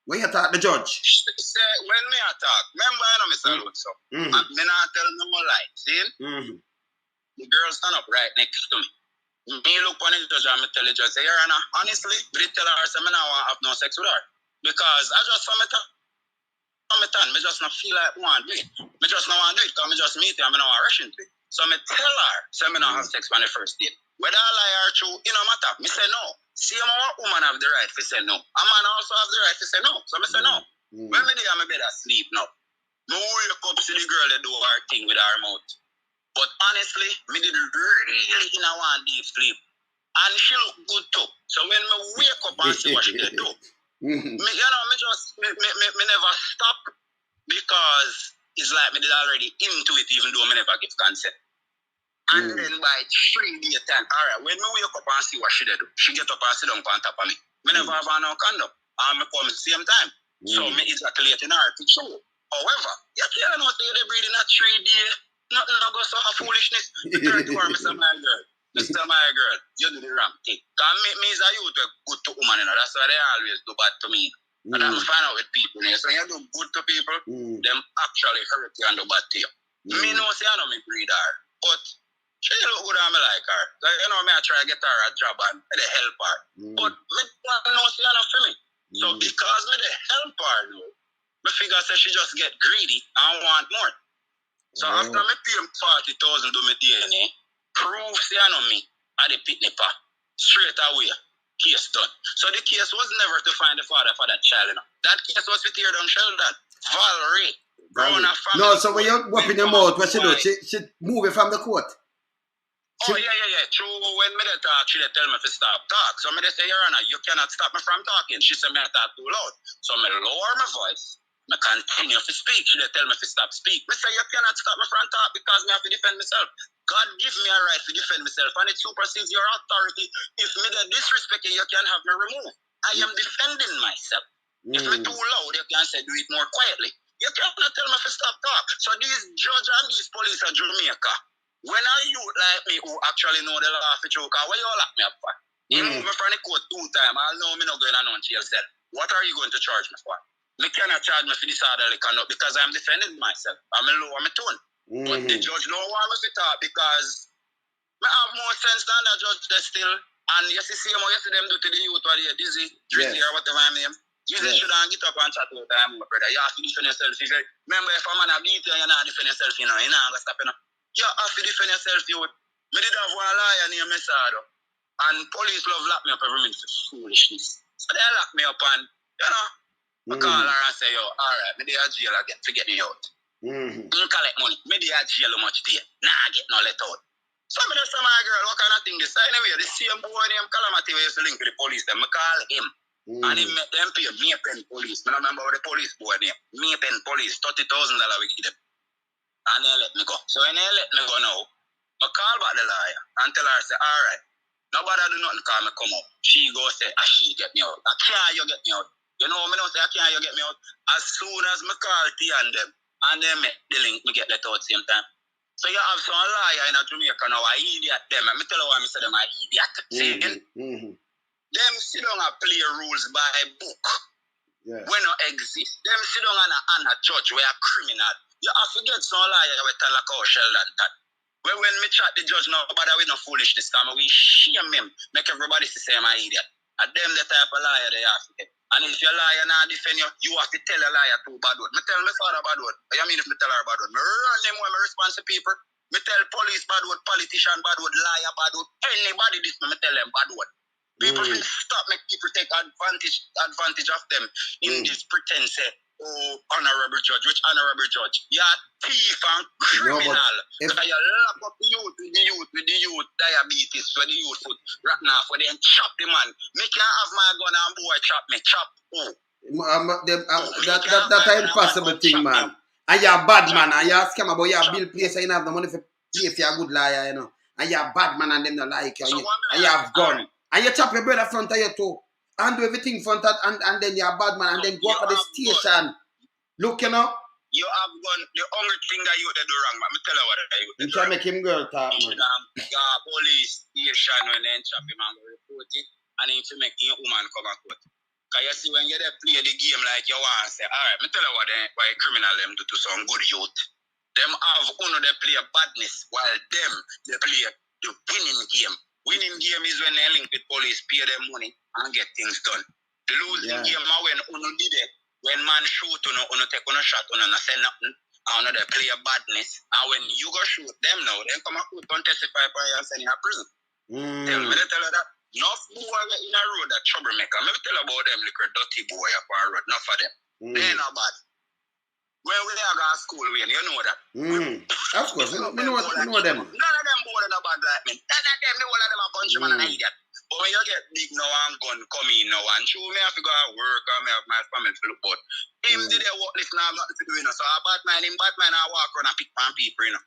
Speaker 1: When you talk the judge.
Speaker 3: Say, when me attack, remember I know Mr. Lutz, and me not tell no more lie. See? The girl stand up right next to me. Me look on the judge and me tell the judge, say, Your Honor, honestly, we tell her, say, me not want to have no sex with her. Because I just saw me I just not feel like want to do it. I just not want to do it because I just meet her and I don't want to rush into it. So I tell her, say I not have sex on the first date. Whether I lie or true, it don't matter. I say no. See, a woman have the right to say no. A man also have the right to say no. So I say no. When me there, I'm bed asleep now. I wake up, see the girl that do her thing with her mouth. But honestly, me did really in a one deep sleep. And she look good too. So when me wake up and see what she did do, me never stop because it's like me did already into it even though me never give consent. And then by 3 days time, alright, when me wake up and see what she did do, she get up and sit down on top of me. Me never have no condom. And me come at the same time. So me ejaculate in her to show. However, you can't know say they breathing at 3 days. Nothing no go so have foolishness. Me turn to her, Mr. My girl. Mr. My girl, you do the wrong thing. Because me is a youth good to woman, you know. That's why they always do bad to me. And I'm find out with people. You know? So when you do good to people, them actually hurt you and do bad to you. Me know say I know me breed her. But she look good and me like her. Like, you know, me I try to get her a job and me they help her. But me don't know say enough for me. So because me they help her now, me figure say she just get greedy and want more. So after me pay him 40,000 do me DNA, prove say I know me, I the pitney pa. Straight away, case done. So the case was never to find the father for that child, you know. That case was with tear down Sheldon. Valerie.
Speaker 1: No, so when you're whooping your mouth, what she do? She move it from the court.
Speaker 3: Oh, yeah. True, when me they talk, she they tell me to stop talk. So me they say, Your Honor, you cannot stop me from talking. She said me I talk too loud. So me lower my voice. Me continue to speak. She they tell me to stop speak. Me say, you cannot stop me from talk because me have to defend myself. God give me a right to defend myself and it supersedes your authority. If me they disrespect you, you can have me removed. I am defending myself. If me too loud, you can say do it more quietly. You cannot tell me to stop talk. So these judge and these police are Jamaica. When a youth like me who actually know the law for choke, why you lock me up for? You move me from the court 2 times, I know me not going on jail cell. What are you going to charge me for? Me cannot charge me for disorderly conduct because I'm defending myself. I'm in lower my tone. But the judge don't want me to talk because I have more sense than the judge there still. And you see how you see them do to the youth while they're dizzy, drizzy or whatever I name. You shouldn't get up and chat all the time, brother. You have to defend yourself. Remember, if a man a beat you, you're not defend yourself, you're not going to stop, You have to defend yourself, you. Me did have one lawyer named Mesado. And police love lock me up every minute for foolishness. So they lock me up and, I call her and say, yo, alright, me dey a jail again, forget me out. You collect money, me dey a jail how much day. Nah, I get no let out. So me just say, my girl, what kind of thing this? Anyway, the same boy named Calamity we used to link to the police, them, I call him. And he met them pay me pen police. I don't remember what the police boy name. Me pen police, $30,000 we give them. And they let me go. So when they let me go now, I call back the lawyer and tell her, say, alright, nobody do nothing call me come up. She go say, she get me out. I can't you get me out. You know, me don't say, I can't you get me out. As soon as me call T and them, and they make the link, me get let out same time. So you have some lawyer in Jamaica now, I idiot them. And me tell you why I say them, I idiot. See, them sit down and play rules by book. When no exist. Them sit down and a judge, we are criminal. You have to get some lawyer with a like how Sheldon that. When me chat the judge now, but with no foolishness, we shame him, make everybody say I'm an idiot. And them the type of liar they have to get. And if your liar not defend you, you have to tell a liar too bad word. Me tell my father bad word. I mean if me tell her bad word. Me run them when me respond to people. Me tell police bad word, politician bad word, liar bad word. Anybody this me tell them bad word. People will stop make people take advantage of them in this pretense. Oh, honorable judge. Which honorable judge? You're thief and criminal. Because you lock up the youth with the youth diabetes, where the youth foot right now, for them chop the man. Me can't have my gun and boy chop me. Chop who?
Speaker 1: That's an impossible thing, man. And you're a bad man, and you're a scammer, but you're a bill place, and you have the money for pay for your good liar, you know. And you're a bad man, and them don't like you, and you have gun. And you chop your brother front of you too. And do everything front of, and then you're a bad man, and then go up at the station. Look, you know.
Speaker 3: You have gun. The only thing that you do wrong, man. Me tell you what you do.
Speaker 1: You try to make him girl talk, man.
Speaker 3: Police station when they chop him and report it, and if you make your woman come and court. Because you see, when you play the game like you want to say, alright, me tell you why criminal them do to some good youth. Them have they play badness, while them, they play the winning game. Winning game is when they link with police, pay them money, and get things done. The losing game is when did it. When man shoot, take a shot, not say nothing, and they play badness. And when you go shoot them now, they come out and testify for you and send you to prison. Tell you that. Enough boy in a road that troublemaker. Let me tell you about them little dirty boy up on road. Enough of them. They ain't not bad. When we are going to school, you know that. We
Speaker 1: Of course, I know them.
Speaker 3: None of them board in a bad like me. None of them, the whole of them are countryman and an idiot. But when you get big now and gun come in now and show me have to go to work and me have my family to look but him did a work this now have nothing to do, you know. So a bad man I walk around and pick on people, you know.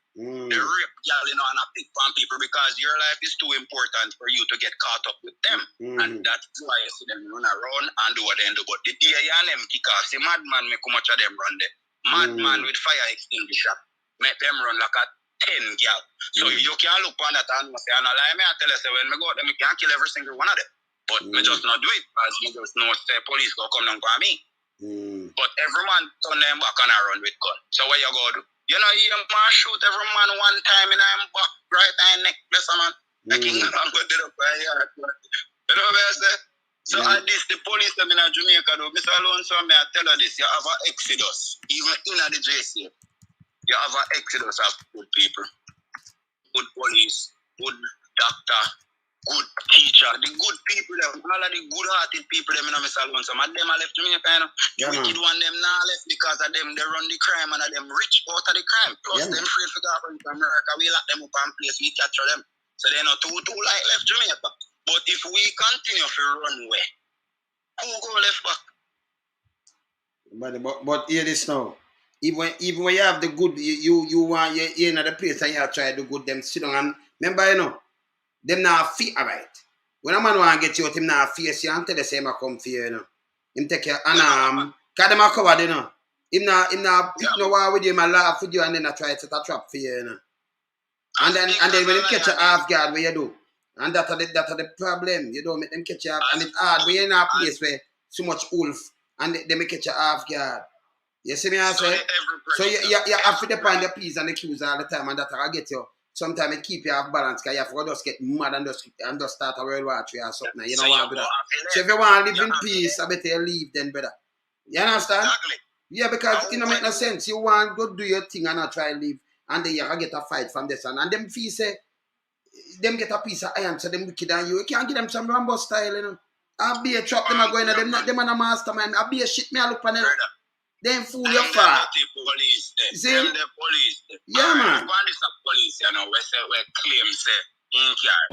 Speaker 3: They rape girl, you know, and I pick on people because your life is too important for you to get caught up with them. And that's why you see them run around and do what they do. But the day you and them kick off, see madman make how much of them run there. Madman with fire extinguisher. Make them run like a 10 girl. So you can't look on that and say, I lie, I tell you, say, when I go out there, I can't kill every single one of them. But I just not do it because I just know the police go come down for me. But every man turn them back and I run with gun. So what you go do? You know, you must shoot every man one time in I'm back, right eye, neck, bless a man. Like you know what I say? So at this, the police them in Jamaica, though, Mr. Alonso, I tell you this, you have an exodus, even in the JC. You have an exodus of good people, good police, good doctor, good teacher. The good people, all of the good-hearted people, them, you know, Mr. Alonso, some of them are left Jamaica, you know. The wicked one, them now left because of them, they run the crime and of them rich out of the crime. Plus, them free to go from America, we lock them up and place, we capture them. So they're not too like left Jamaica. But if we continue to run away, who go left back?
Speaker 1: But hear this now. Even when you have the good, you want you're in the place and you have try to do good, them sit down and remember, you know, them now fear alright. When a man want to get you out, him now face you and tell the same I come for you, you know. Him take your cause them are covered, you know. Him now no war with you, and laugh with you and then I try to set a trap for you, you know. And then when him catch you off guard, what you do? And that's the problem. You don't make them catch you off, and it's hard when you're in a place where so much wolf and they make catch you off guard. You see me I say? So you have to depend the P's and the Q's all the time, and that will get you. Sometimes it keep you off balance because you have to just get mad and just start a World War III or something. You know what I mean? So if you want to live in peace, I better you leave then, brother. You understand? Exactly. Yeah, because it don't make no sense. You want to go do your thing and not try to live, and then you get a fight from this one. And them feel say, them get a piece of iron, so them wicked and you can't give them some Rambo style, you know. I'll be a trap, them are going to them and a mastermind. I'll be a shit, me I look on them. Them fool your far.
Speaker 3: See? Them the police.
Speaker 1: Yeah, man.
Speaker 3: One is a police, you know, we claim say in care.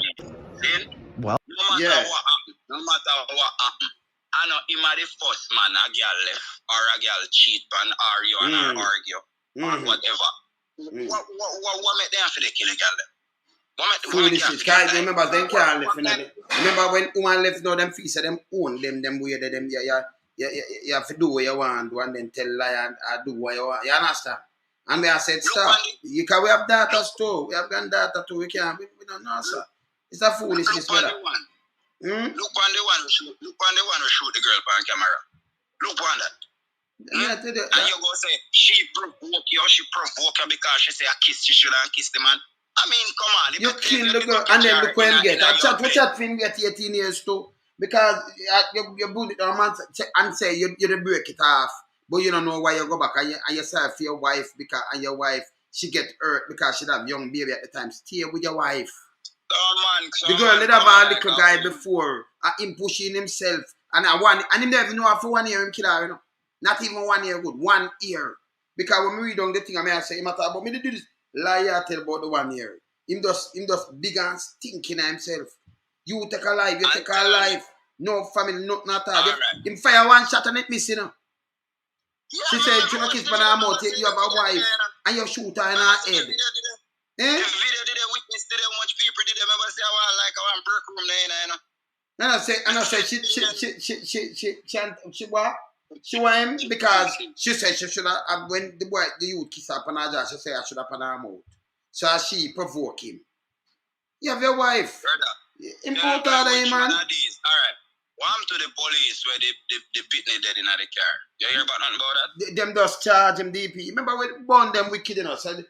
Speaker 3: See?
Speaker 5: Well,
Speaker 3: no matter what happen, I know him are the first man a girl left or a girl cheat and argue and argue or whatever. What make them for the kill a girl left?
Speaker 1: Foolishness. Remember, them can't live. Remember when woman left, now them fees them own them way that them you have to do what you want and then tell lie and do what you want. You understand? And we have said stop. We have data too. We have got data too. We don't know, sir. It's a foolishness, brother.
Speaker 3: Look on the one who shoot the girl on camera. Look on that. And you go say she provoke you because she say I kiss you should and kiss the man. I mean, come on.
Speaker 1: You kill the girl and then look when you get. I chat film get 18 years too. Because you bullet a man and say you break it off. But you don't know why you go back and you say for your wife because and your wife she get hurt because she have young baby at the time. Stay with your wife. The girl let have a little guy before him pushing himself and him never even know after 1 year him kill her, you know. Not even 1 year good, 1 year. Because when we read on the thing I say him talk about me to do this liar tell about the 1 year. Him just big and stinking himself. You take a life, you take a life. No family, nothing at all. Right. Him fire one shot and it miss, you know. Yeah, she said, you kiss by her mouth, you have a wife, and you shoot her in her head.
Speaker 3: The video did they witness today how much people did they ever say I want like I want break room there, you know.
Speaker 1: And I say she what? She want him because she said she should have when the youth kiss up on her jaw, she said I should have on her mouth. So she provoke him. You have your wife.
Speaker 3: Brother.
Speaker 1: Import out of him, man.
Speaker 3: Alright. One to the police where they pitney dead in the car. You hear about nothing about that?
Speaker 1: Them just charge him DP. Remember when born them wicked, you know. So them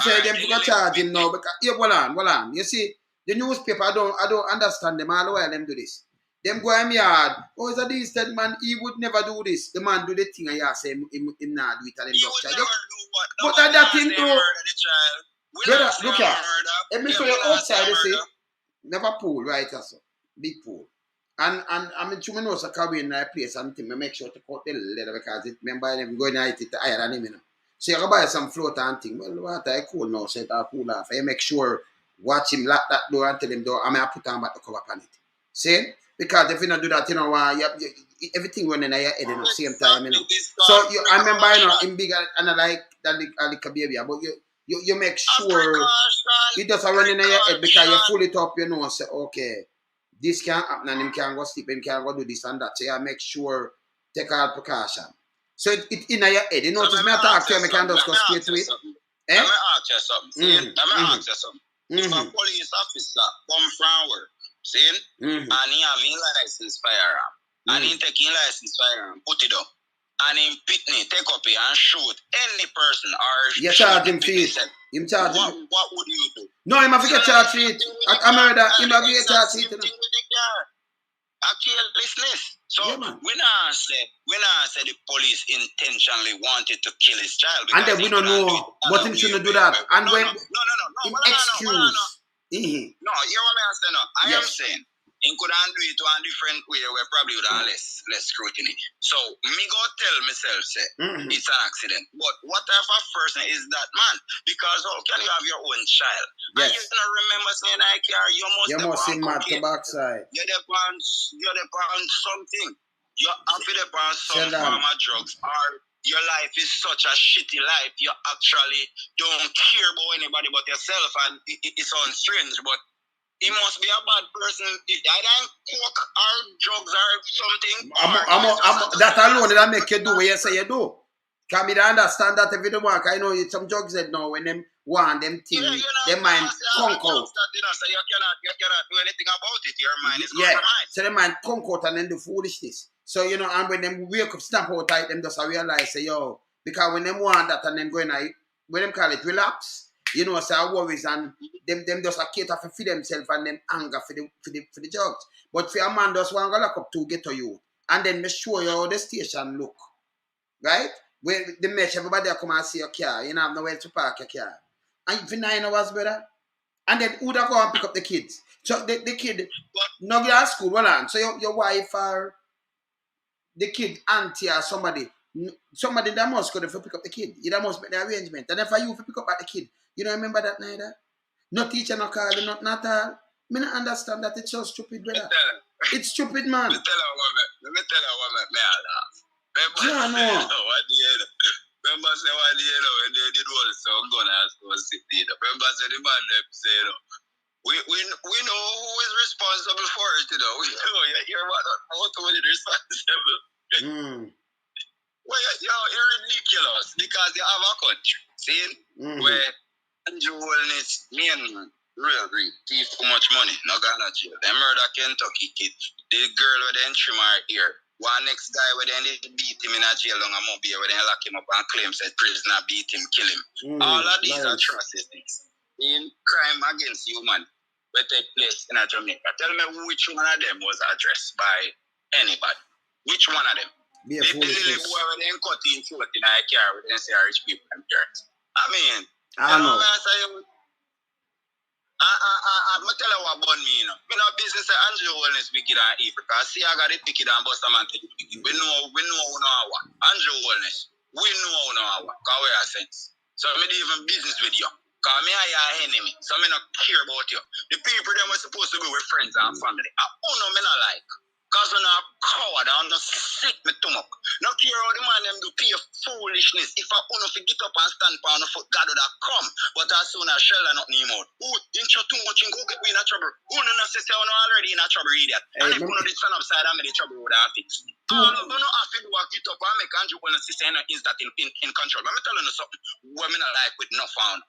Speaker 1: say them to charge him now because hold on. You see, the newspaper I don't understand them all the while them do this. Them go in yard. Oh, is this that man? He would never do this. The man do the thing and you say him not do it and him just charge. But that thing too. Brother, look here. Let me show you outside. You see, never pool right also. Big pool. And I mean, you know, so carry in a place and thing, I make sure to cut the leather because it remember them going to eat it higher than him, you know. So you go buy some float and thing. Well, water is cool now, so it all cool off. You make sure, watch him lock that door and tell him, I may put on back the cover on it. See? Because if you don't do that, you know, everything running in your head at the same time, you know. So I remember, you know, him bigger and I like that little baby, but you make sure it doesn't run in your head because you pull it up, you know, and say, okay, this can't happen and him can't go sleep, him can't go do this and that. So you make sure, take all precaution. So it in your head. You notice me talk to you, I can just go straight to it.
Speaker 3: Eh? Let me ask you something. Ask you something. If a police officer come from work, see, and he having license firearm, and he taking license firearm, put it up, and him pitney take up it and shoot any person or
Speaker 1: you charge him for it. Him charge him.
Speaker 3: What would you do?
Speaker 1: No, him have to get charged for it. I murder. Him have to get charged for it.
Speaker 3: A carelessness. So we not say the police intentionally wanted to kill his child.
Speaker 1: And then we don't know, but him shouldn't do that. And when excuse.
Speaker 3: No, you want me to say no? I am saying he could do it to a different way where probably would have less scrutiny. So me go tell myself say it's an accident. But what if a person is that man? Because how can you have your own child? And you don't remember saying I care, you must
Speaker 1: see mad to backside.
Speaker 3: You're the on something. You're after the on some form of drugs, or your life is such a shitty life, you actually don't care about anybody but yourself, and it sounds strange, but he must be a bad person. If I don't coke or drugs or something.
Speaker 1: That alone that make you do what you say you do. Can me understand that if you don't work, I know some drugs that now when them want them things, their mind conk out.
Speaker 3: So you cannot do anything about it. Your mind is compromised.
Speaker 1: So their mind conk out and then do foolishness. So you know, and when them wake up, snap out tight, them just realize say yo, because when them want that and then going when them call it relapse. You know, say worries and them just a cater for themselves and them anger for the drugs. But for a man just want to lock up to get to you. And then make sure you how the station look. Right? Where the mesh, everybody come and see your car. You don't have nowhere to park your car. And for 9 hours, brother. And then who da go and pick up the kids? So the kid no go to school, well on. So your wife or the kid, auntie or somebody that must go there to pick up the kid. You that must make the arrangement. And if you pick up the kid, you don't remember that neither? No teacher, no call, not all. Me not understand that. It's so stupid, brother. It's stupid, man.
Speaker 3: Let me tell you what me laugh. Remember say what when they did all so I'm gonna ask for city. Remember say the man them say we know who is responsible for it, you know. We know you're what is responsible. Well, you're ridiculous because you have a country, see, where Andrew Wellness, man, real great, thief too much money, no gonna jail. They murder Kentucky kid, the girl with the trim her ear. One next guy where they beat him in a jail long a mobile where they lock him up and claim said prisoner beat him, kill him. All of these atrocities in crime against human will take place in Jamaica. Tell me which one of them was addressed by anybody. Which one of them? The little boy when they cut in foot in a car with rich people and parents. I mean,
Speaker 1: I know.
Speaker 3: I'm tell you what about me, you know. We know business Andrew Wellness wicked and evil. Because see I got it picked and bust a man to the wicked. We know what. Andrew Wellness. We know what. Because we are sense. So I do even business with you. Because me are your enemy. So I don't care about you. The people them were supposed to be with friends and family. No, me not like. Because I'm not coward, I'm not sick, me stomach. Not care how the man them do pay foolishness. If I want to get up and stand on the foot, God would have come. But as soon as shell are not anymore. Who didn't you too much and go get me in a trouble? Who don't say you already in a trouble, idiot? And if you know the stand upside, I'm in the trouble with that fix. You don't have to do a get up and make Andrew Wellness sister in control. But I'm telling you something. Women are like with no found.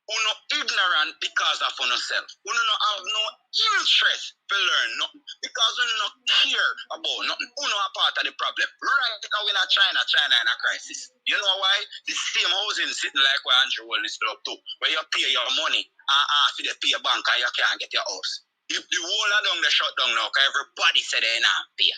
Speaker 3: Who not ignorant because of yourself. Who not have no interest to learn nothing. Because you not care about nothing. Who not a part of the problem. Right now in China in a crisis. You know why? The same housing sitting like where Andrew Wellness up too. Where you pay your money for the pay your bank and you can't get your house. The whole of them they shut down now because everybody said they not pay.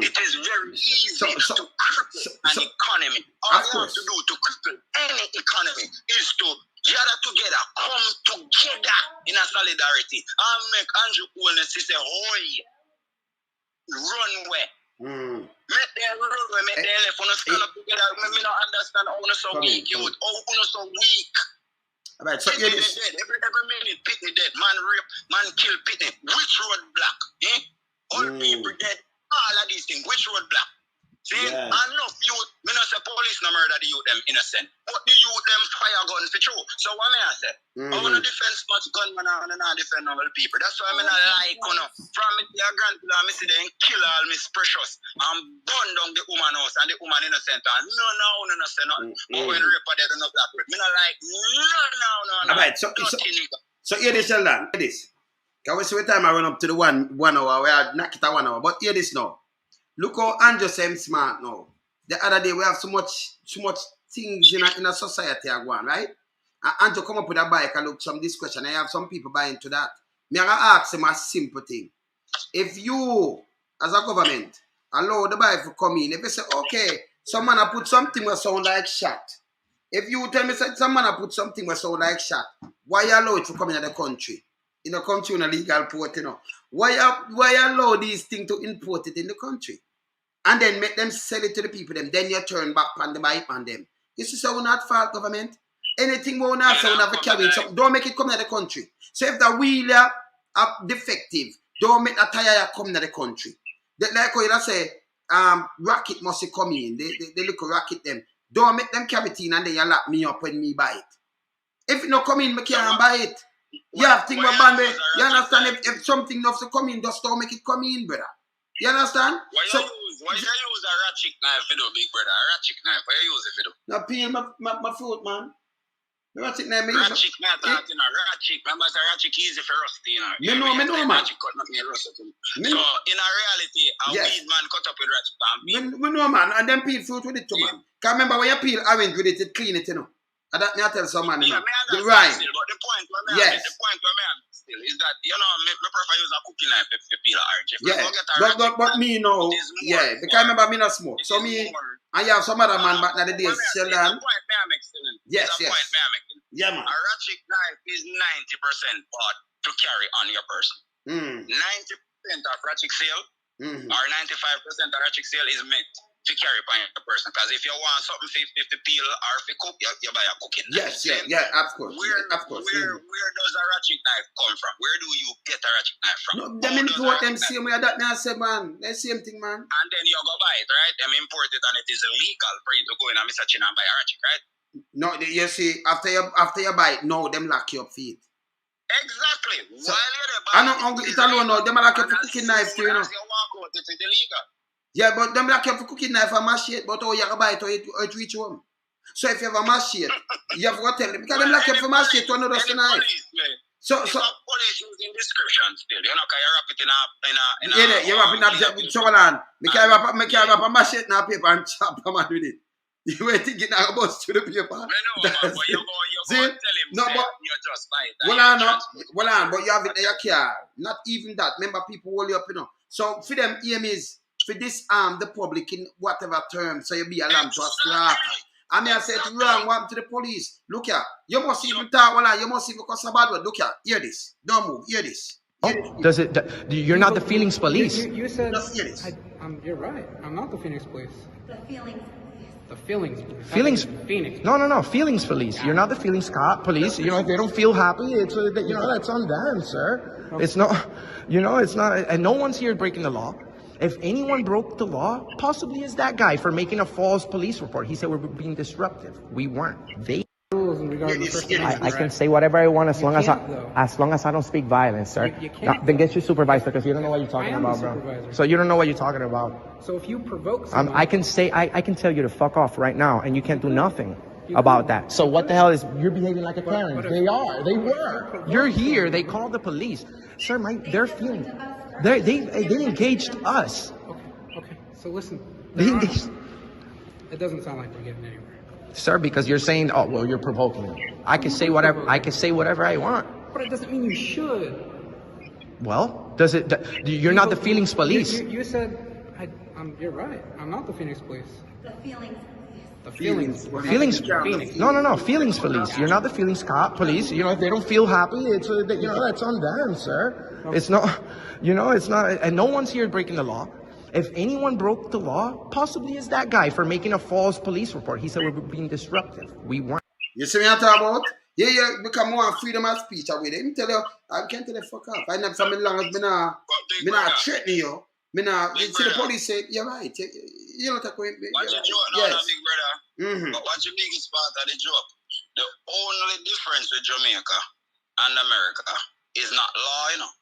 Speaker 3: It is very easy to cripple an economy. All you have to do to cripple any economy is to gather together, come together in a solidarity, and make Andrew Wellness say, "Hoy, run where." Make them run where, make them left. Stand up together, me not understand how you so weak, youth. How you so weak.
Speaker 1: Alright, so
Speaker 3: Pitney dead. Every minute, Pitney dead. Man rape, man kill Pitney. Which road block? Eh? All people dead. All of these things. Which road block? See? Enough youth. Me not say police no murder the youth them innocent. But the youth them fire guns for true. So what me I say? I want to defend much gunman and not defend normal people. That's why I like from me your grandfather, me see them kill all Miss Precious and burn down the woman house and the woman innocent and no say nothing. But when rape dead on the black road, me not like no.
Speaker 1: Alright, so hear this, Sheldon. Hear this. Can we see what time I run up to the 1 hour where I knock it at 1 hour? But hear this now. Look how Andrew say I'm smart now. The other day we have so much things in a society are going, right? And Andrew come up with a bike and look some discussion. I have some people buying to that. Me I ask him a simple thing. If you, as a government, allow the bike to come in, if you say, okay, someone put something that sound like shot. If you tell me someone put something that sound like shot, why you allow it to come in the country? In the country in a legal port, you know. Why allow these things to import it in the country? And then make them sell it to the people, then you turn back on the bike on them. You see, so we're not fault government. Anything we not say we have to carry it. So don't make it come to the country. So if the wheeler are defective, don't make the tire come to the country. Like how you say, rocket must come in. They look rocket them. Don't make them carry it in and then you lock me up when me buy it. If it not come in, I can't buy it. You have things about band. You understand? If something enough to come in, just don't make it come in, brother. You understand?
Speaker 3: Why you use a ratchet knife, you know, big brother? A ratchet knife, why you use it, you know?
Speaker 1: Now, peel my foot, man. The ratchet knife,
Speaker 3: ratchet knife, ratchet. Remember, it's a ratchet easy for rusty, you know.
Speaker 1: Me know, man.
Speaker 3: So, in a reality, a weed man cut up with ratchet and
Speaker 1: we know, man. And then peel fruit with it, too, man. Because remember, when you peel orange with it, it clean it, you know. And that me I tell someone, you know. The rhyme.
Speaker 3: Still, but the point where me still is that, you know, me prefer use a cooking knife if you peel orange.
Speaker 1: But me know, because remember me not smoke. So me, I have some other man back in the days, Sheldon. Yes. Yeah, man.
Speaker 3: A ratchet knife is 90% part to carry on your person. 90% of ratchet sale or 95% of ratchet sale is meant to carry upon your person. Because if you want something to peel or to cook, you buy a cooking knife.
Speaker 1: Of course.
Speaker 3: Where does a ratchet knife come from? Where do you get a ratchet knife from?
Speaker 1: No, them import them same way that I said, man. The same thing, man.
Speaker 3: And then you go buy it, right? Them import it and it is illegal for you to go in and search and buy a ratchet, right?
Speaker 1: No, you see, after you buy it, no, them lock you up for it.
Speaker 3: Exactly.
Speaker 1: So,
Speaker 3: while you're
Speaker 1: I know it alone now, them lock you up for cooking knife too, you know.
Speaker 3: You walk out, it's illegal.
Speaker 1: Yeah, but them lock you up for cooking knife and machete, but you can buy it or it reach home. So if you have a machete, you have to tell them, because them lock you up for machete to another knife. So
Speaker 3: police using description still, you know, because you wrap it in a
Speaker 1: yeah, you wrap it in a chocolate. Me can wrap a machete in a paper and chop a man with it. You were thinking I was to the paper.
Speaker 3: I know, but you go tell him,
Speaker 1: no, but
Speaker 3: you just buy it.
Speaker 1: Well, but you have it in your car. Not even that. Remember, people hold you up, you know. So for them, aim is for disarm the public in whatever term, so you be alarmed to a slaughter. I mean, I said it's wrong. What happened to the police? Look here. You must even talk. You must even cause a bad word. Look here. Hear this. Don't move. Hear this.
Speaker 5: Does it? You're not the feelings police.
Speaker 6: You said.
Speaker 1: Just hear this.
Speaker 6: You're right. I'm not the Phoenix police.
Speaker 7: The feelings.
Speaker 6: The feelings.
Speaker 5: Feelings.
Speaker 6: Phoenix.
Speaker 5: No. Feelings police. You're not the feelings police. You know, if they don't feel happy, it's you know, that's on them, sir. It's not. You know, it's not. And no one's here breaking the law. If anyone broke the law, possibly is that guy for making a false police report. He said we're being disruptive. We weren't. They. I can say whatever I want as long as I don't speak violence, sir.
Speaker 6: You can't.
Speaker 5: Then get your supervisor, because you don't know what you're talking about, bro. So you don't know what you're talking about.
Speaker 6: So if you provoke someone,
Speaker 5: I can tell you to fuck off right now, and you can't do nothing about that. So what the hell is you're behaving like a parent? They were. You're here. They called the police, sir. They're feeling. They engaged us.
Speaker 6: Okay. So listen. It doesn't sound like we're getting anywhere.
Speaker 5: Sir, because you're saying, oh, well, you're provoking me. I can say whatever I want.
Speaker 6: But it doesn't mean you should.
Speaker 5: Well, does it? You're not the feelings police.
Speaker 6: You said, you're right. I'm not the Phoenix police.
Speaker 7: The feelings.
Speaker 6: The feelings.
Speaker 5: Feelings. No. Feelings police. You're not the feelings police. You know, if they don't feel happy, it's you know, that's on them, sir. Okay. It's not. You know, it's not. And no one's here breaking the law. If anyone broke the law, possibly is that guy for making a false police report. He said we're being disruptive. We weren't.
Speaker 1: You see me I talk about? Yeah, become more freedom of speech with him. Tell you, I can't tell you fuck off. I never for me long as me not threatening you. Me not, you see the police say, you're right. You know,
Speaker 3: what you joke now,
Speaker 1: yes.
Speaker 3: big brother? But what's the biggest part of the joke? The only difference with Jamaica and America is not law, you know.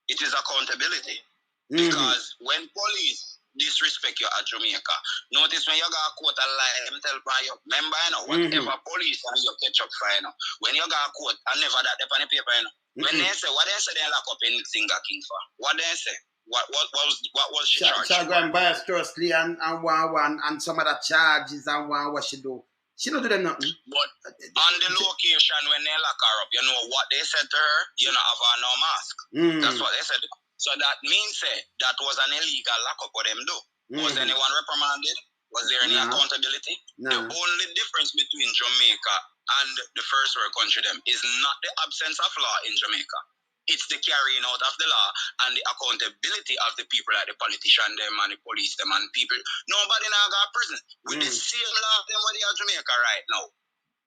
Speaker 3: It is accountability. Because when police disrespect you at Jamaica, notice when you got a court a lie, them tell you, remember, you know, whatever police and you catch up for, you know, when you got a court, and never that upon the paper, you know. When they say, what they say they lock up in Singer King for? What they say? What was she charged?
Speaker 1: She go and bias trustly and one and some other charges and one what she do. She don't do them nothing.
Speaker 3: But on the location when they lock her up, you know what they said to her? You know, have her no mask. That's what they said. So that means that was an illegal lockup for them do. Was anyone reprimanded? Was there any accountability? The only difference between Jamaica and the first world country them is not the absence of law in Jamaica. It's the carrying out of the law and the accountability of the people like the politician them and the police them and people. Nobody now got prison. With the same law them what they are Jamaica right now.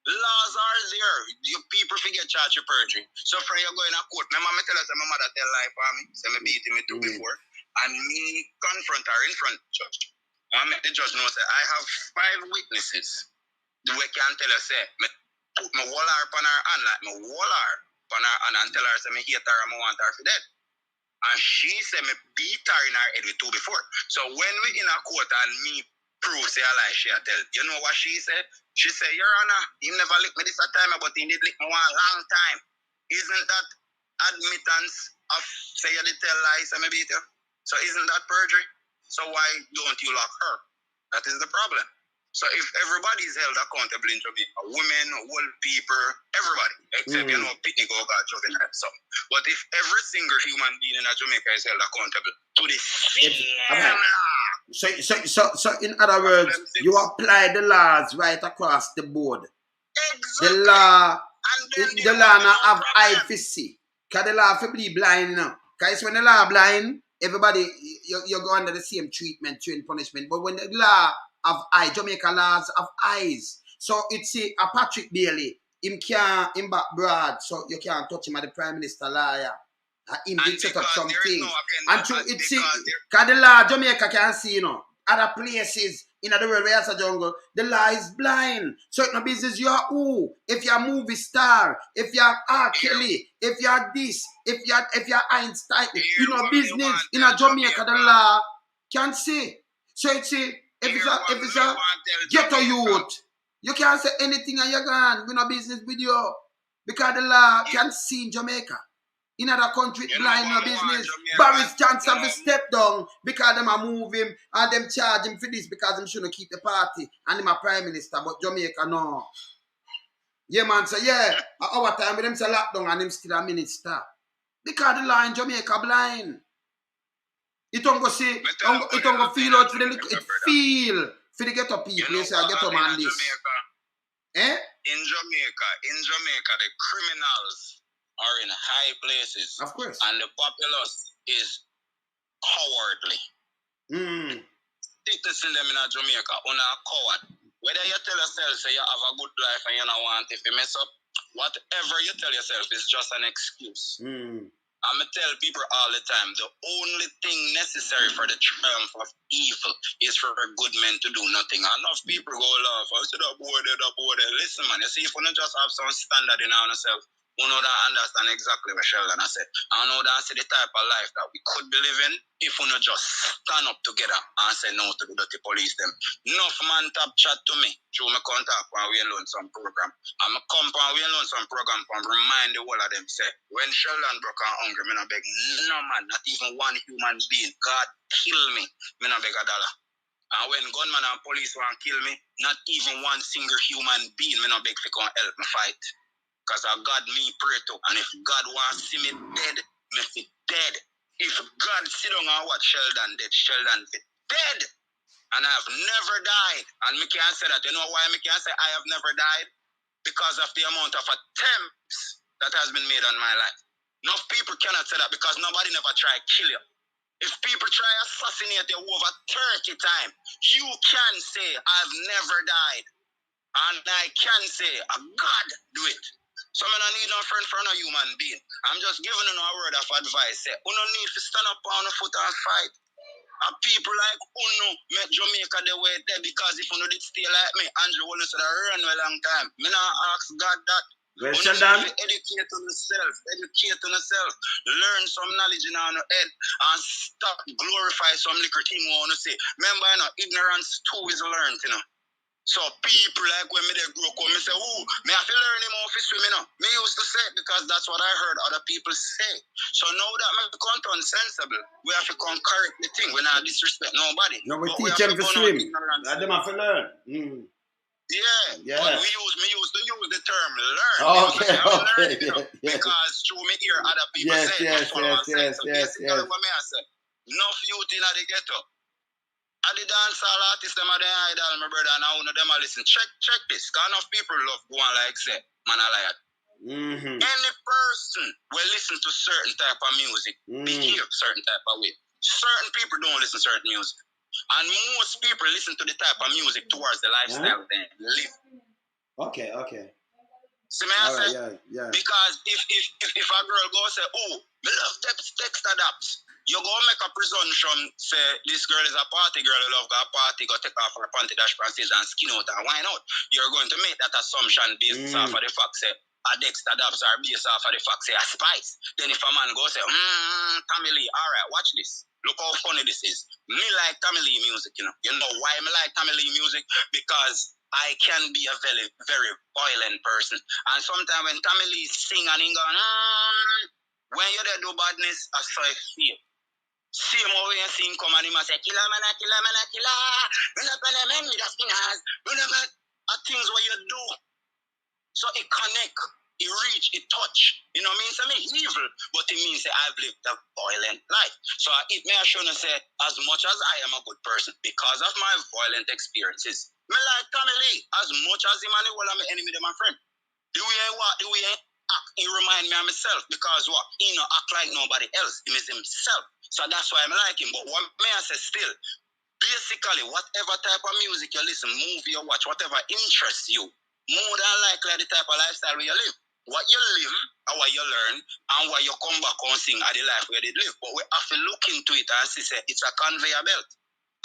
Speaker 3: Laws are there. You people forget charge of perjury. So for you going to court, my mama tell us my mother tell lie for me. So me beat me too before. And me confront her in front of the judge. I make the judge know say I have 5 witnesses. The way can tell us say me put my wall her upon her hand like my wall her upon her hand and tell her say me hate her and I want her for dead. And she said me beat her in her head with 2 before. So when we in a court and me prove say a lie she a tell, you know what she said? She said, Your Honor, he never licked me this time, but he did lick me one long time. Isn't that admittance of say you did tell lies and me beat you? So isn't that perjury? So why don't you lock her? That is the problem. So if everybody is held accountable in Jamaica, women, old people, everybody, except you know, picnic or God juvenile. So, but if every single human being in Jamaica is held accountable to the same law.
Speaker 1: So in other words, you apply the laws right across the board.
Speaker 3: Exactly.
Speaker 1: The law,
Speaker 3: and
Speaker 1: the law not have eye to see. Because the law for be blind now. Because when the law blind, everybody you go under the same treatment, same punishment. But when the law have eye, Jamaica laws have eyes. So it's a Patrick Bailey, him back broad, so you can't touch him at the Prime Minister liar. Him did set up something. And true, it's because the law Jamaica can see, you know, other places in the world where it's a jungle, the law is blind. So it's no business you are who. If you're a movie star, if you're R. Kelly, if you're this, if you're Einstein, you know business in a Jamaica the law can see. So it's if it's a ghetto youth, you can't say anything and you're gone. We no business with you. Because the law can see in Jamaica. In other country, blind no business. Boris Johnson will step down because them are move him and them charge him for this because them shouldn't keep the party and him a prime minister, but Jamaica no. Yeah man, so yeah, at our time with them say lockdown and him still a minister. Because the law in Jamaica blind. It don't go see, it don't go feel out for the it feel for the ghetto people. You say I ghetto man this.
Speaker 3: In Jamaica, the criminals are in high places.
Speaker 1: Of course.
Speaker 3: And the populace is cowardly. Citizens them in Jamaica on a coward. Whether you tell yourself say you have a good life and you don't want if you mess up, whatever you tell yourself is just an excuse. I'm going to tell people all the time, the only thing necessary for the triumph of evil is for good men to do nothing. Enough people go laugh. I said, that boy there. Listen, man, you see, if we don't just have some standard in ourselves, we know that understand exactly what Sheldon has said. I know that's the type of life that we could be living if we not just stand up together and say no to the dirty police them. Enough man tap chat to me through my contact when we learn some program. I'm a company we learn some program from remind the whole of them say when Sheldon broke and hungry, me not beg no man, not even one human being. God kill me, me not beg $1. And when gunman and police want kill me, not even one single human being me not beg to come help me fight. Because God me pray to. And if God wants to see me dead, me fit dead. If God sit down and watch Sheldon dead, Sheldon fit dead. And I have never died. And me can't say that. You know why me can't say I have never died? Because of the amount of attempts that has been made on my life. Enough people cannot say that because nobody never tried to kill you. If people try to assassinate you over 30 times, you can say, I've never died. And I can say, a God do it. So I don't need no friend for no human being. I'm just giving you a word of advice. Say, you don't need to stand up on the foot and fight. And people like Uno make Jamaica the way there because if you did stay like me, Andrew Wallace would have run a long time. Me not ask God that.
Speaker 1: Well,
Speaker 3: You
Speaker 1: Sheldon.
Speaker 3: need to educate on yourself, learn some knowledge in your head, and stop glorify some little thing you want to say. Remember, you know, ignorance too is learned, you know. So people like when me they grow up, me say, oh, me have to learn him how to swim, you know. Me used to say it because that's what I heard other people say. So now that me become sensible, we have to come correct the thing. We not disrespect nobody.
Speaker 1: No, we
Speaker 3: but
Speaker 1: teach
Speaker 3: we
Speaker 1: them
Speaker 3: have
Speaker 1: to
Speaker 3: to
Speaker 1: swim. Let them have to learn.
Speaker 3: Yeah, but we used to use the term learn.
Speaker 1: Okay,
Speaker 3: Learning, you know,
Speaker 1: yeah.
Speaker 3: because through me hear other people say it, follow and say it. So basically what me I say, enough youth in the ghetto. And the dancehall artists, them are the idol, my brother, and I want them to listen. Check this. Because enough people love going like say, man, I like it. Any person will listen to certain type of music, behave certain type of way. Certain people don't listen to certain music. And most people listen to the type of music towards the lifestyle they live.
Speaker 1: Okay.
Speaker 3: See me I say?
Speaker 1: Yeah.
Speaker 3: Because if a girl go say, oh, me love text adapts. You go make a presumption, say this girl is a party girl, who love go a party, go take off her panty dash panties and skin out and wine out. You're going to make that assumption based off of the fact say a Dexter Dabs are based off of the fact say a Spice. Then if a man go say, Tommy Lee, alright, watch this. Look how funny this is. Me like Tommy Lee music, you know. You know why me like Tommy Lee music? Because I can be a very, very violent person. And sometimes when Tommy Lee sing and he go, when you there do badness, I saw it feel. Same way you sing come and he must say, killer man, killer. Run up on the men with the spinners. Run up at things what you do. So it connect, it reach, it touch. You know, means I mean evil, but it means that I've lived a violent life. So it may show say, as much as I am a good person, because of my violent experiences, me like Tommy Lee, as much as him and the whole of my enemy, they're my friend. The way I walk, the way I act, he remind me of myself. Because what? He not act like nobody else. He is himself. So that's why I like him. But what may I say still, basically, whatever type of music you listen, movie you watch, whatever interests you, more than likely the type of lifestyle where you live. What you live, and what you learn, and what you come back and sing are the life where they live. But we have to look into it and see, say, it's a conveyor belt.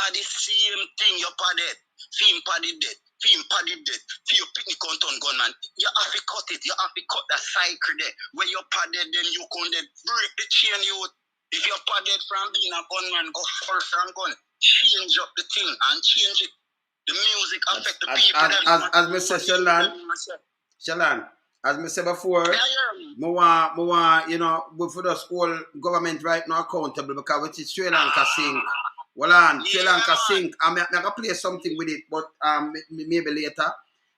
Speaker 3: And the same thing you padded, film padded dead, film padded dead, for your picnic on gunman. You have to cut it, you have to cut that cycle there. Where you padded, then you can then break the chain you. If you're padded from being a gunman, go full from gun. Change up the thing and change it. The music affect the people.
Speaker 1: As Mr. Sheldon, as I said before, you know, we for the whole government right now accountable because which is Sri Lanka sink. Well, on Sri Lanka sink. I'm gonna play something with it, but maybe later.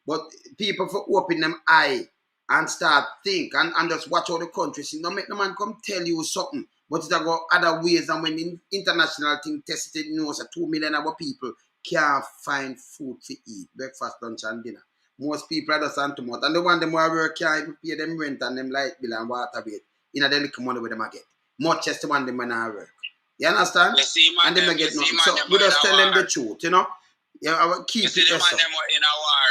Speaker 1: But people for open them eye and start think and just watch all the countries. You know, make the man come tell you something. But it's got other ways, and when the international thing tested, you know, so 2 million of our people can't find food to eat, breakfast, lunch, and dinner. Most people are just on to mouth. And the one them who work can't even pay them rent and them light bill and water bill. You know, the little money with them get. Much as the one them when I work. You understand?
Speaker 3: You see, man,
Speaker 1: and them get nothing. So
Speaker 3: them
Speaker 1: we just tell them
Speaker 3: war.
Speaker 1: the truth, you know. Yeah, I will keep
Speaker 3: you see
Speaker 1: it
Speaker 3: the man
Speaker 1: there.
Speaker 3: them in a war.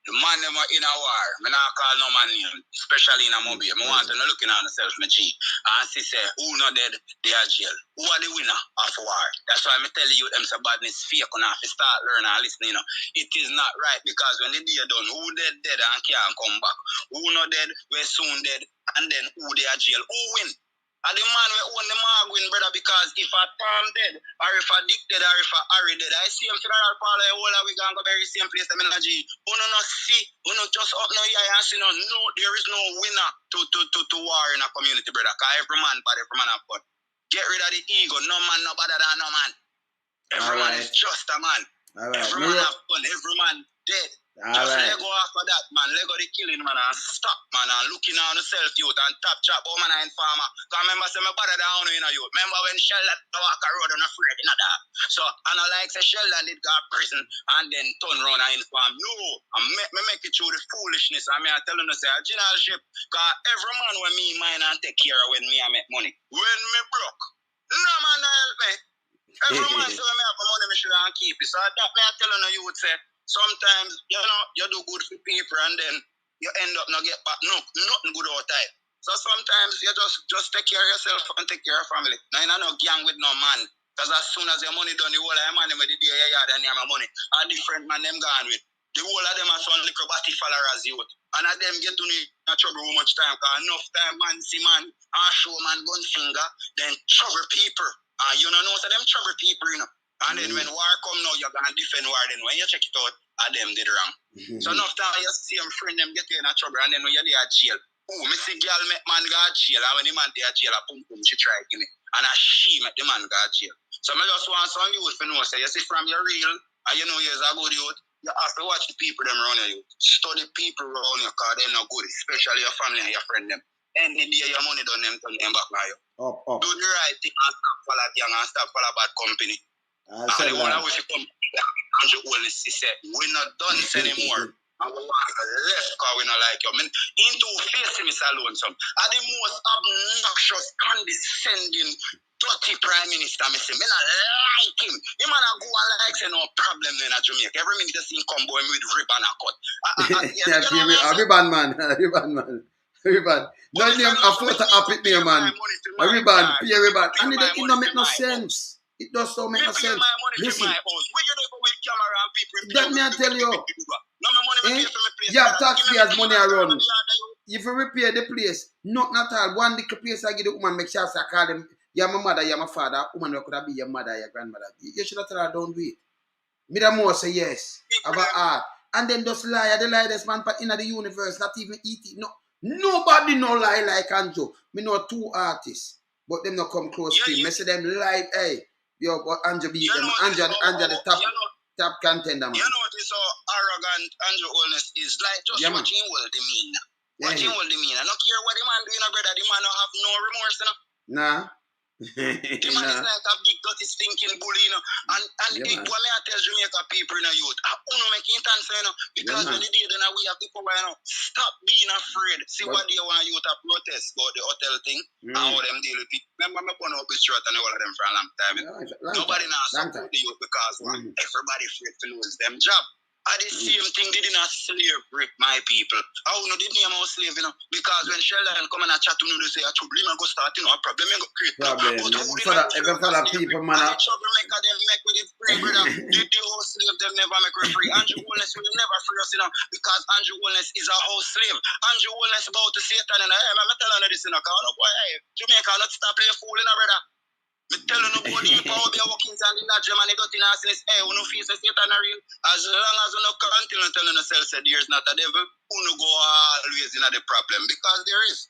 Speaker 3: The man them in a war. Me not call no man name, especially in a mobile. Me want to know looking on myself, my G. And she say, who not dead, they are jail. Who are the winner of war? That's why I tell you them say badness fake and have to start learning and listening. You know. It is not right because when the day done, who dead and can't come back. Who not dead, we soon dead, and then who they are jail. Who win? And the man will own the mag win, brother, because if a Tom dead, or if a Dick dead, or if a Harry dead, I see him funeral parlor, all we going to go bury same place, them energy. Who no see, who no just up no here and see no, there is no winner to war in a community, brother, because every man bad, every man have God. Get rid of the ego, no man no better than no man. Every man is just a man. Every man have fun, every man dead. Just let go after that, man. Let go the killing, man, and stop, man, and looking on yourself, youth, and top chop, oh, man, and farmer. Because remember, say, my brother down, you know, youth. Remember when Sheldon walk a road on a afraid, you know, that. So, and I like say Sheldon did go to prison, and then turn around and inform. No, I make it through the foolishness. I mean, I tell them to say, a generalship, because every man when me mine and take care of when me I make money. When me broke, No man help me. Every man say me have money, me should keep it. So that me I tell you would say sometimes you do good for people and then you end up not get back nothing good out of it. So sometimes you just take care of yourself and take care of family. Now you no gang with no man. Because as soon as your money done, the whole of your man with the day you yard and you have money. A different man them gone with. The whole of them are some little batty followers youth. And at them get to me in trouble how much time. Because enough time man see man and show man gun finger, then trouble people. And you know so them trouble people, you know. And then when war come now, you're gonna defend war. Then when you check it out, them did wrong. So enough time you see them friend them get you in trouble and then when you're there at jail. Oh, me see girl make man go to jail, and when the man there at jail, pum she try to give me. And she make the man go to jail. So I just want some youth to know, say, you see from your real, and you know you're a good youth, you have to watch the people them around you. Study people around you, because they're not good, especially your family and your friend them. Any day your money done them, turn them back by you. Do the right thing and stop follow gang and stop follow bad company. And the one that we come, Andrew always say, we're not done anymore. And we want to left because we don't like you. I mean, into facing Mr. Lonesome are the most obnoxious, condescending, dirty prime minister. I say, I don't like him. He man go and like say no problem in Jamaica. Every minute you see him come boy with ribbon and cut.
Speaker 1: Every bad man. Every bad. No name a photo up with me, man. Every bad, every bad. And it don't make no sense. It does not make no sense. Listen. That me I tell you. You have taxpayers money around. If you repair the place, not at all. One little place I give the woman, make sure I call them. You're my mother, you're my father. Woman could have been your mother, your grandmother. You should have tell her don't do it. Me the more say yes. Have a heart. And then just lie. The lie this man in the universe, not even eat it. No, nobody no lie like Andrew. Me know 2 artists, but them not come close to him. Me say them lie, hey. Yo, but Andrew beat them. Andrew the top contender, man.
Speaker 3: You know this how arrogant Andrew Holness is like just watching him will demean. Watching him will demean. I don't care what the man doing, brother. The man don't have no remorse, you know.
Speaker 1: Nah.
Speaker 3: The man is like a big dirty stinking bully, you know. And when I tell Jamaica people in the youth, I don't make it answer, you know, because when the day then we have people, you know, stop being afraid. See what they want you to protest about the hotel thing and how them deal with it. Remember me going up with short and all of them for a long time. Nobody now support the youth because everybody afraid to lose them job. And the same thing they did not slavery, my people. How no did name of slave, you know? Because when Sheldon come and chat to you, they say a trouble go start, you know, a problem go create.
Speaker 1: Problem. Even for the people, man.
Speaker 3: The troublemaker them make with it free, brother. The whole slave them never make it free. Andrew Holness will never free us, you know, because Andrew Holness is a whole slave. Andrew Holness about to Satan, and I'm telling you this, you know, because no boy, Jamaica not stop play fool, you know, brother. Me tell you nobody if I will be working and in that Germany don't in us hey, we no feel say Satan are real. As long as we no continue telling ourselves that there is not a devil, we no go always in the problem because there is.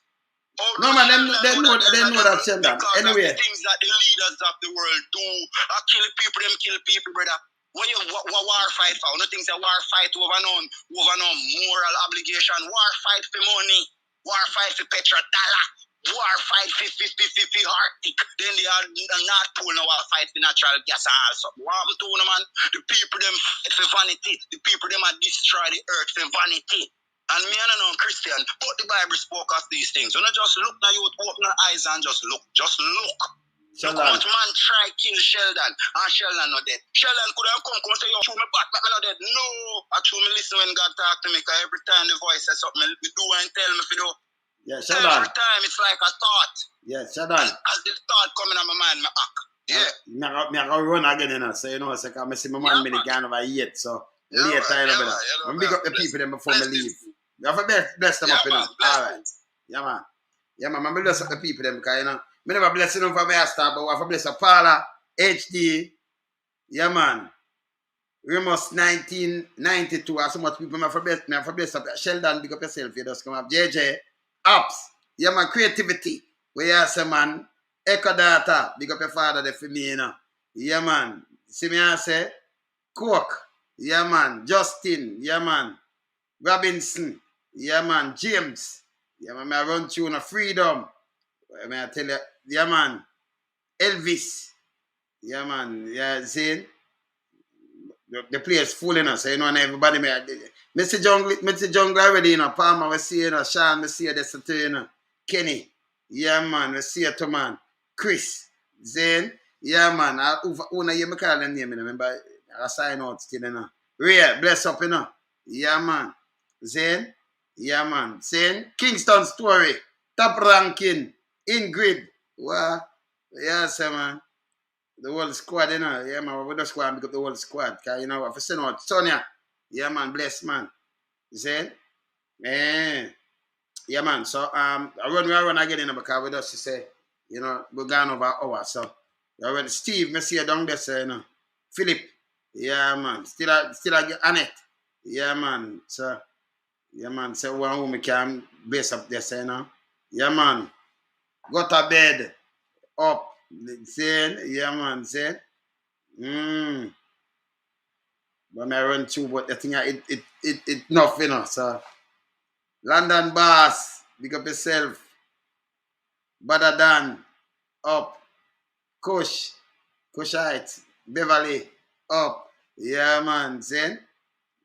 Speaker 1: No man, they know that Sheldon. Anyway.
Speaker 3: The things that the leaders of the world do, them kill people, brother. When you war fight for, no things that war fight over no moral obligation, war fight for money, war fight for petrol dollar. War fight for Arctic. Then they are not pool now fight for natural gas also. What happened to them, man? The people them fight for vanity. The people them are destroy the earth for vanity. And me and no Christian, but the Bible spoke of these things. You know, just look now, you open your eyes and just look. Just look. Look how much man try kill Sheldon and Sheldon not dead. Sheldon could have come and say, yo, shoot me back, but me not dead. No. Actually, me listen when God talk to me, because every time the voice says something, me do and tell me if you do.
Speaker 1: Yeah, Sheldon.
Speaker 3: Every time it's like a thought.
Speaker 1: Yeah, Sheldon.
Speaker 3: As the thought coming on my mind, me act. Yeah.
Speaker 1: Me I go run again, you know. So, you know, so I see my man me gone over yet. So, later, you know, I'm big up the people them before me leave. You have to bless them up, you know. All right. Yeah, man. Yeah, man. I'm bless up the people them because, you know, I never bless them for my star, but I have to bless a Paula, HD. Yeah, man. Remus 1992. So much people, I have to bless up Sheldon, big up yourself. You just come up. JJ. Apps, yeah man, creativity. Where you say man, Echo Data, big up your father there for me, you know. Yeah man, see me I say, Cook, yeah man, Justin, yeah man, Robinson, yeah man, James, yeah man, I run through a Freedom. I tell you, yeah man, Elvis, yeah man, yeah, see, the place full in us, so you know, and everybody, Mr. Jungle already, you know, Palmer, we see, you know, Sean, we see you, you know, Kenny, yeah, man, we see you too, man, Chris, Zane, yeah, man. Una you me call them name, remember? I sign out still, you know. Ray, bless up, you know. Yeah, man. Zane, yeah, man. Zane, Kingston story, top ranking, Ingrid. Wow. Yeah, sir, man. The whole squad, you know. Yeah, man. We just go and pick up the whole squad. Because, you know, if I send out Sonia. Yeah, man. Bless, man. Zane, man. Yeah, man. So I run again, you know, because we just say, you know, we're gone over an hour. So already Steve, me see you down there, say, you know. Philip, yeah, man. Still I get Annette. Yeah, man. So yeah, man. So one who me can base up there, say, you know. Yeah, man. Go to bed. Up. Saying, yeah, man. Say. But I run through, but the thing it enough, you know. So London Boss, big up yourself. Badadan, up. Kushite, Beverly, up. Yeah, man. Zen?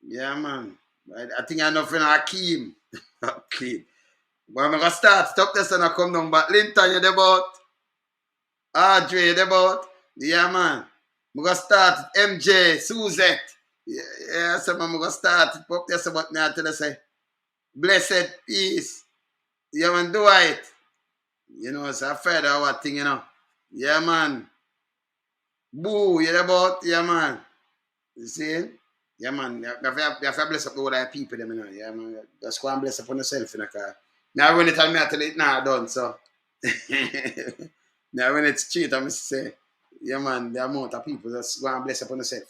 Speaker 1: Yeah, man. I think I know from Hakeem. Hakeem. But I'm going to start. Stop this and I come down. But Linton, you there about? Audrey, you there about? Yeah, man. I'm going to start. MJ, Suzette. Yeah, so I'm going to start. Pop this about me until I say, blessed peace. Yeah, man, do it. You know, it's a further our thing, you know. Yeah, man. Boo, you there about? Yeah, man. You see? Yeah, man. You have to bless up the whole people, them, you know. Yeah, man. Just go and bless up on yourself, you know, because now when it tell me I tell it, nah, done, so. Now when it's cheat, I'm say, yeah, man, the amount of people just go and bless up on yourself.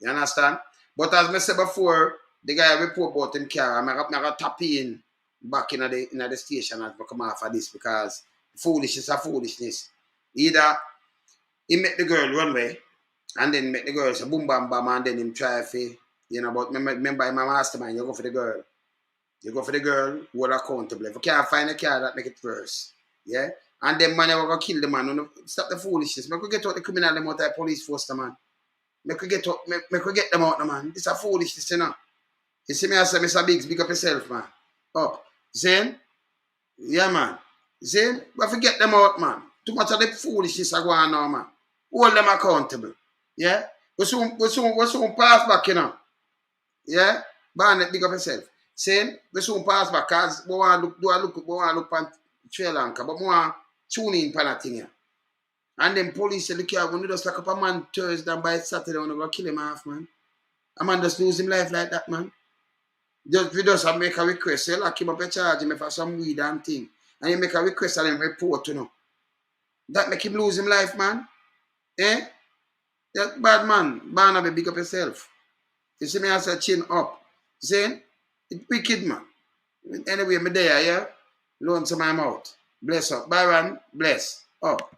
Speaker 1: You understand? But as I said before, the guy report about him car, I'm going to tap in back in the station and come off of this because foolishness is foolishness. Either he make the girl run away, and then make the girl say boom bam bam and then him try for, you know, but remember in my mastermind, you go for the girl. You go for the girl who are accountable. If you can't find a car, that make it worse. Yeah? And then man, you're going to kill the man. Stop the foolishness. Make we get out the criminal them out of the police force, the man. Make we get them out, the man. This is a foolishness, you know. You see me, I say, Mr. Biggs, big up yourself, man. Up. Zane? Yeah, man. Zane? We have to get them out, man. Too much of the foolishness are going on now, man. Hold them accountable. Yeah? We soon pass back, you know. Yeah? Barnett, big up yourself. Saying, we soon pass back, because we want to look on Sri Lanka, but we want to tune in for that thing here. And then police say, look here, when you just lock up a man Thursday and by Saturday, we're going to kill him off, man. A man just lose him life like that, man. We just make a request, you lock him up and charge him for some weed and thing. And you make a request and him report, you know. That make him lose him life, man. Eh? That bad man, Barnaby, big up yourself. You see me, I say chin up. Saying, it's wicked, man. Anyway, me there, yeah? Loan to my mouth. Bless up. Byron, bless. Up.